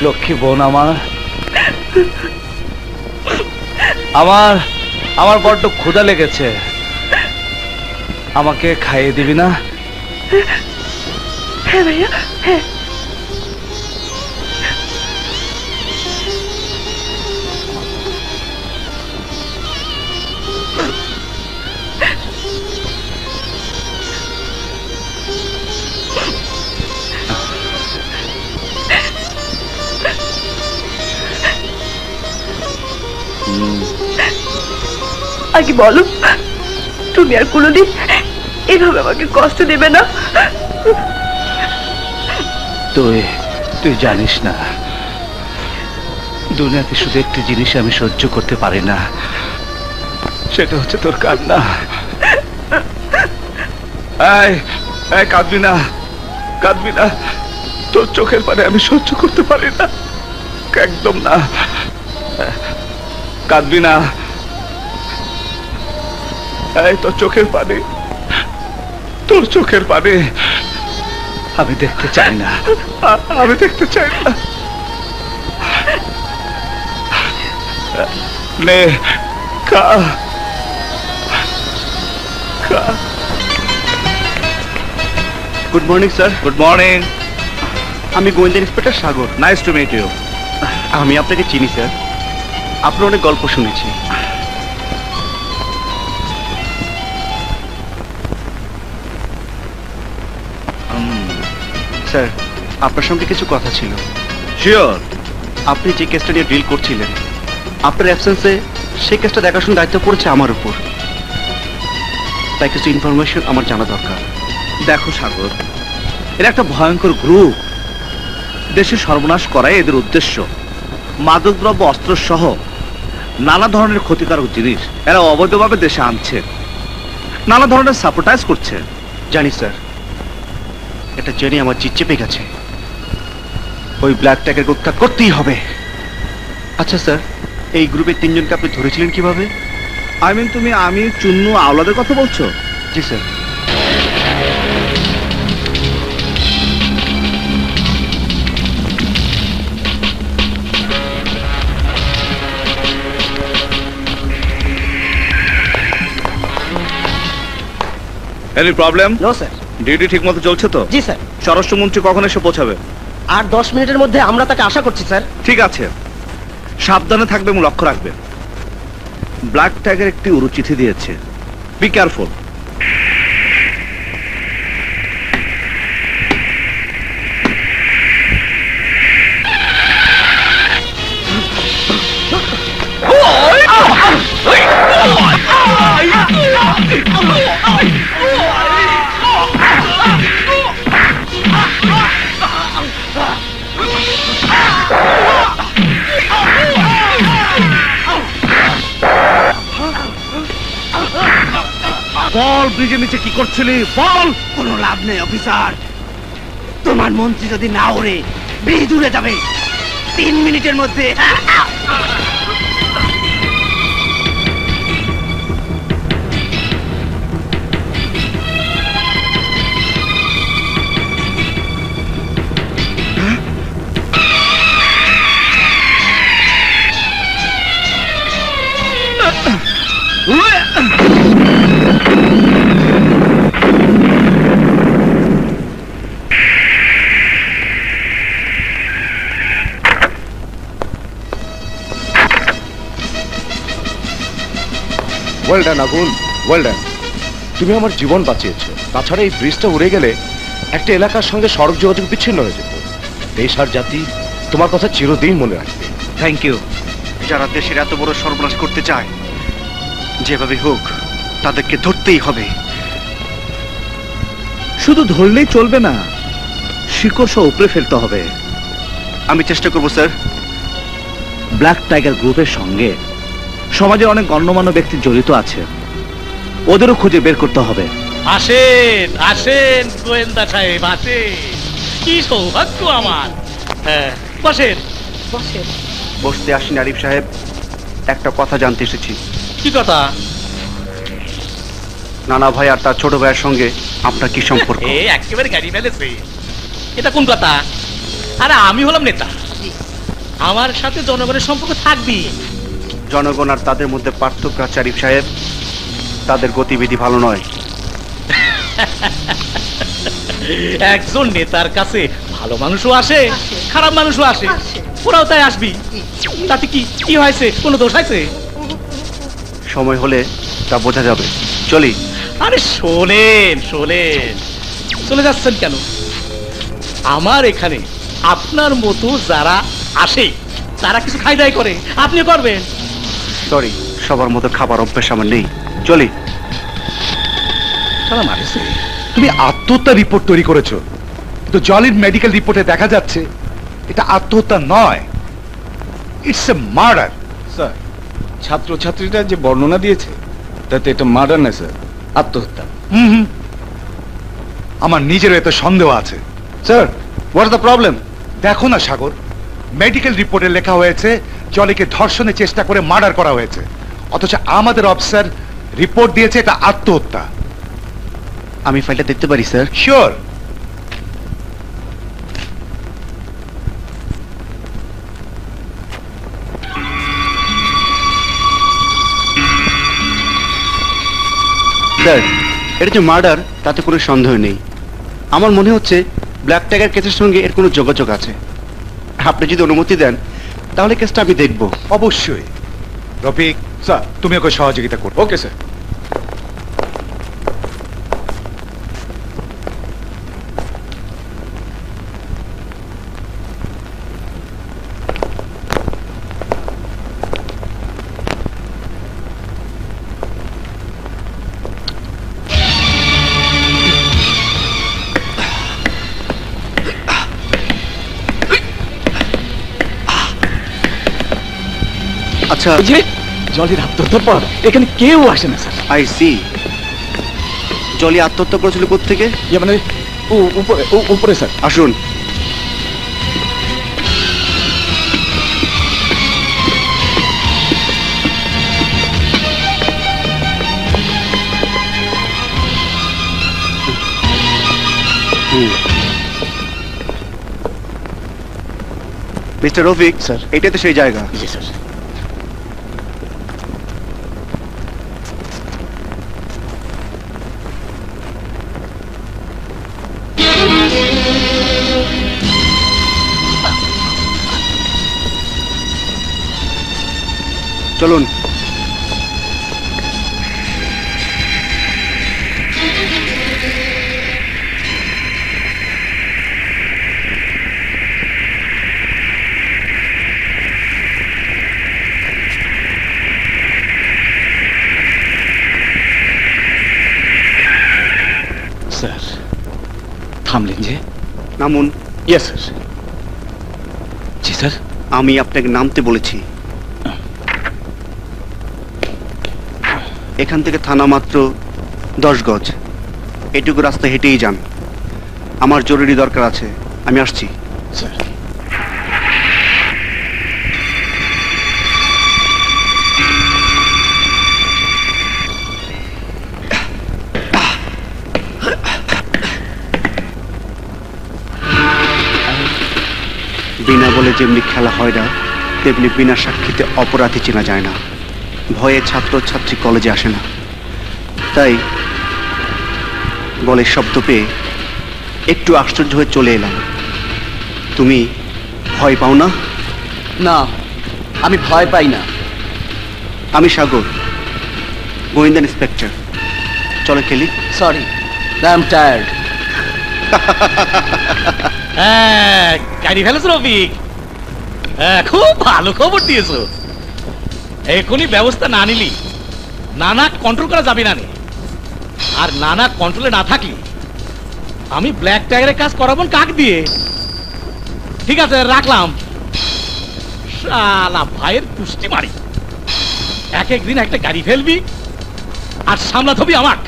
Speaker 12: লক্ষ্মী বোন আমার বড্ড ক্ষুধা লেগেছে, আমাকে খাইয়ে দিবি না?
Speaker 14: হ্যাঁ ভাইয়া, হ্যাঁ। আগে বলো, তুমি আর কোনোদিন এভাবে আমাকে কষ্ট দেবে না?
Speaker 12: তুই জানিস না, দুনিয়াতে শুধু একটি জিনিস আমি সহ্য করতে পারি না, সেটা হচ্ছে তোর কান্না। কাঁদবি না, কাঁদবি না, তোর চোখের পানি আমি সহ্য করতে পারি না, একদম না। কাঁদবি না, তোর চোখের পানি, তোর চোখের পানি আমি দেখতে চাই না, আমি দেখতে চাই না। নে খা, খা।
Speaker 11: Good morning sir.
Speaker 12: Good morning.
Speaker 11: আমি গোয়েন্দা inspector Sagar.
Speaker 6: Nice to meet you.
Speaker 11: আমি আপনাকে চিনি স্যার, আপনার অনেক গল্প শুনেছি। স্যার, আপনার সঙ্গে কিছু কথা ছিল।
Speaker 6: শিওর।
Speaker 11: আপনি যে কেসটা নিয়ে ডিল করছিলেন, আপনার অ্যাবসেন্সে সেই কেসটা দেখাশোনার দায়িত্ব পড়েছে আমার উপর, তাই কিছু ইনফরমেশন আমার জানা দরকার।
Speaker 6: দেখো সাগর, এরা একটা ভয়ঙ্কর গ্রুপ, দেশে সর্বনাশ করাই এদের উদ্দেশ্য। মাদকদ্রব্য, অস্ত্র সহ নানা ধরনের ক্ষতিকারক জিনিস এরা অবৈধভাবে দেশে আনছে, নানা ধরনের সাপোর্টাইজ করছে।
Speaker 11: জানি স্যার, এটা জেনে আমার জিদ চেপে গেছে। ওই ব্ল্যাক ট্যাগের উদ্ধার করতেই হবে। আচ্ছা স্যার, এই গ্রুপের 3 জনকে আপনি ধরেছিলেন কিভাবে?
Speaker 6: তুমি আমি, চুন্নু, আওলাদের কথা বলছো?
Speaker 11: জি sir.
Speaker 6: Any problem?
Speaker 15: No sir.
Speaker 6: Duty ঠিক মতো চলছে তো?
Speaker 15: জি স্যার।
Speaker 6: স্বরাষ্ট্রমন্ত্রী কখন এসে পৌঁছাবে?
Speaker 15: আর 10 মিনিটের মধ্যে আমরা তাকে আশা করছি স্যার।
Speaker 6: ঠিক আছে, সাবধানে থাকবে এবং লক্ষ্য রাখবে। ব্ল্যাক ট্যাগের একটি উড়ু চিঠি দিয়েছে, বি কেয়ারফুল। বল, ব্রিজের নিচে কি করছিলি বল।
Speaker 15: কোনো লাভ নেই অফিসার, তোমার মন্ত্রী যদি না ওড়ে ব্রিজ উড়ে যাবে 3 মিনিটের মধ্যে।
Speaker 5: ওয়েল ডান আগুন, ওয়েল ডান। তুমি আমার জীবন বাঁচিয়েছো। তাছাড়া এই ব্রিজটা উড়ে গেলে একটা এলাকার সঙ্গে সড়ক যোগাযোগ বিচ্ছিন্ন হয়ে যেত। দেশ আর জাতি তোমার কথা চিরদিন মনে রাখবে।
Speaker 11: Thank you. যারা দেশের এত বড় সর্বনাশ করতে চায়, যেভাবে হোক তাদেরকে ধরতেই হবে।
Speaker 6: শুধু ধরলেই চলবে না, শিকড় সহ উপরে ফেলতে হবে।
Speaker 11: আমি চেষ্টা করব স্যার।
Speaker 6: ব্ল্যাক টাইগার গ্রুপের সঙ্গে সমাজের অনেক গণ্যমান্য ব্যক্তি জড়িত আছে, ওদেরও খুঁজে বের করতে হবে।
Speaker 1: আসেন আসেন গোয়েন্দা সাহেব, আসেন। কি সৌভাগ্য আমার। হ্যাঁ, বসেন বসেন।
Speaker 11: বসতে আসেন আরিফ সাহেব, একটা কথা জানতে এসেছি।
Speaker 1: কি কথা?
Speaker 11: নানা ভাই আর তার ছোট ভাইয়ের সঙ্গে আপনার কি সম্পর্ক?
Speaker 1: একেবারে গাড়ি ফেলেছে। এটা কোন কথা? আরে আমি হলাম নেতা, আমার সাথে জনগণের সম্পর্ক থাকবি।
Speaker 11: জনগণ আর তাদের মধ্যে পার্থক্য আছে আরিফ সাহেব, তাদের গতিবিধি ভালো নয়।
Speaker 1: একজন নেতার কাছে ভালো মানুষও আসে, খারাপ মানুষও আসে, ওরাও তাই আসবি। তাতে কি কি হয়েছে? কোনো দোষ আছে?
Speaker 11: সময় হলে তা বোঝা যাবে। চলি।
Speaker 1: আরে শোনেন শোনেন, চলে যাচ্ছেন কেন? আমার এখানে আপনার মতো যারা আসে তারা কিছু খাই দাই করে, আপনি করবেন।
Speaker 11: সরি, সবার মতো খাবার অভ্যেস আমার নেই। চলি।
Speaker 16: তুমি আত্মহত্যা রিপোর্ট তৈরি করেছো, কিন্তু জলির মেডিকেল রিপোর্টে দেখা যাচ্ছে এটা আত্মহত্যা নয়, ইটস এ মার্ডার।
Speaker 17: স্যার, ছাত্রছাত্রীরা যে বর্ণনা দিয়েছে তাতে এটা মার্ডার না স্যার, আত্মহত্যা।
Speaker 16: আমার নিজেরও এত সন্দেহ আছে।
Speaker 11: Sir, what's the problem?
Speaker 16: দেখো না সাগর, মেডিকেল রিপোর্টে লেখা হয়েছে জলিকে ধর্ষণের চেষ্টা করে মার্ডার করা হয়েছে, অথচ আমাদের অফিসার রিপোর্ট দিয়েছে এটা আত্মহত্যা।
Speaker 11: আমি ফাইলটা দেখতে পারি স্যার?
Speaker 16: শিওর।
Speaker 11: স্যার, এটা যে মার্ডার তাতে কোনো সন্দেহ নেই। আমার মনে হচ্ছে ব্ল্যাক টাইগার কেসের সঙ্গে এর কোনো যোগাযোগ আছে। আপনি যদি অনুমতি দেন তাহলে কেসটা আমি দেখব।
Speaker 16: অবশ্যই। রফিক স্যার, তুমি ওকে সহযোগিতা করো।
Speaker 17: Okay sir.
Speaker 11: আচ্ছা,
Speaker 17: জলির আত্মহত্যার পর এখানে কেউ আসে না স্যার।
Speaker 11: I C. জলি আত্মহত্যা করেছিল কোত্থেকে?
Speaker 17: মানে উপরে স্যার।
Speaker 11: আসুন। মিস্টার রফিক স্যার, এটাই তো সেই জায়গা।
Speaker 17: জি স্যার।
Speaker 11: চলুন।
Speaker 17: স্যার, থামলেন যে?
Speaker 11: নামুন।
Speaker 17: Yes sir. জি স্যার।
Speaker 11: আমি আপনাকে নামতে বলেছি। এখান থেকে থানা মাত্র 10 গজ। এটুকু রাস্তা হেঁটেই যান। আমার জরুরি দরকার আছে, আমি আসছি।
Speaker 17: স্যার।
Speaker 11: বিনা বলে যেমনি খেলা হয় না, তেমনি বিনা সাক্ষীতে অপরাধী চেনা যায় না। ভয়ে ছাত্র ছাত্রী কলেজে আসে না। তাই বলে শব্দ পেয়ে একটু আশ্চর্য হয়ে চলে এলাম। তুমি ভয় পাও না?
Speaker 13: না, আমি ভয় পাই না।
Speaker 11: আমি সাগর, গোয়েন্দা ইন্সপেক্টর। চলো খেলি।
Speaker 13: Sorry, I am tired.
Speaker 1: হ্যাঁ, গাড়ি ফেলেছো রফিক। হ্যাঁ, খুব ভালো খবর দিয়েছো। এখনই ব্যবস্থা না নিলি নানা কন্ট্রোল করা যাবে না। আর নানা কন্ট্রোলে না থাকলে আমি ব্ল্যাক টাইগারের কাজ করাবো কাক দিয়ে। ঠিক আছে, রাখলাম। শালা ভাইয়ের পুষ্টি মারি। এক একদিন একটা গাড়ি ফেলবি আর সামলাতে হবে আমাক।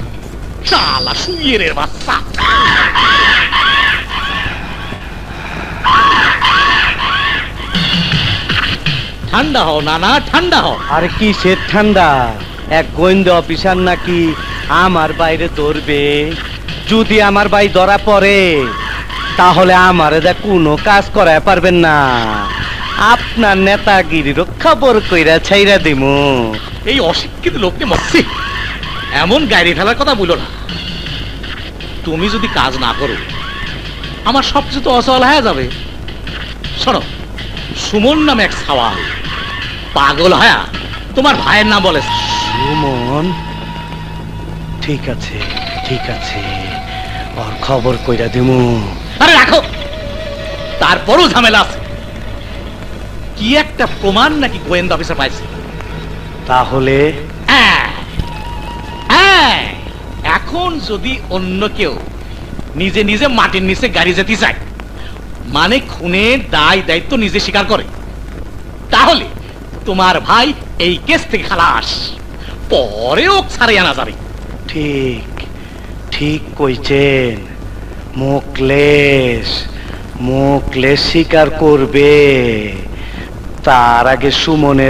Speaker 1: শালা শুইয়ের বাচ্চা। ঠান্ডা হও নানা, ঠান্ডা হও।
Speaker 3: আরে কি সে ঠান্ডা? এক গোয়েন্দা অফিসার নাকি আমার বাইরে ধরবে? যদি আমার ভাই ধরা পড়ে তাহলে আমারে যা কোনো কাজ করায় পারবেন না। আপনার নেতাগিরিরও খবর কইরা ছাইরা দিমু।
Speaker 1: এই অশিক্ষিত লোককে মরছি এমন গাড়ি ফেলার কথা বলো না। তুমি যদি কাজ না করো আমার সবকিছু তো অসহল হয়ে যাবে। শোনো, সুমন নামে এক সওয়াল পাগল হয়া তোমার ভাইয়ের নাম বলে।
Speaker 3: সুমন? ঠিক আছে ঠিক আছে, ওর খবর কইরা দিমু।
Speaker 1: আরে রাখো, তারপরও ঝামেলা আছে। কি একটা প্রমাণ নাকি গোয়েন্দা অফিসার পাইছে।
Speaker 3: তাহলে
Speaker 1: এখন যদি অন্য কেউ নিজে নিজে মাটির নিচে গাড়ি যেতে চায়, মানে খুনের দায় দায়িত্ব নিজে স্বীকার করে, তাহলে তোমার ভাই এই কেস থেকে খালাস। পরেও ছাড়ে আনা যাবে।
Speaker 3: ঠিক ঠিক কইছেন। মুখলেশ স্বীকার করবে, তার আগে সুমনের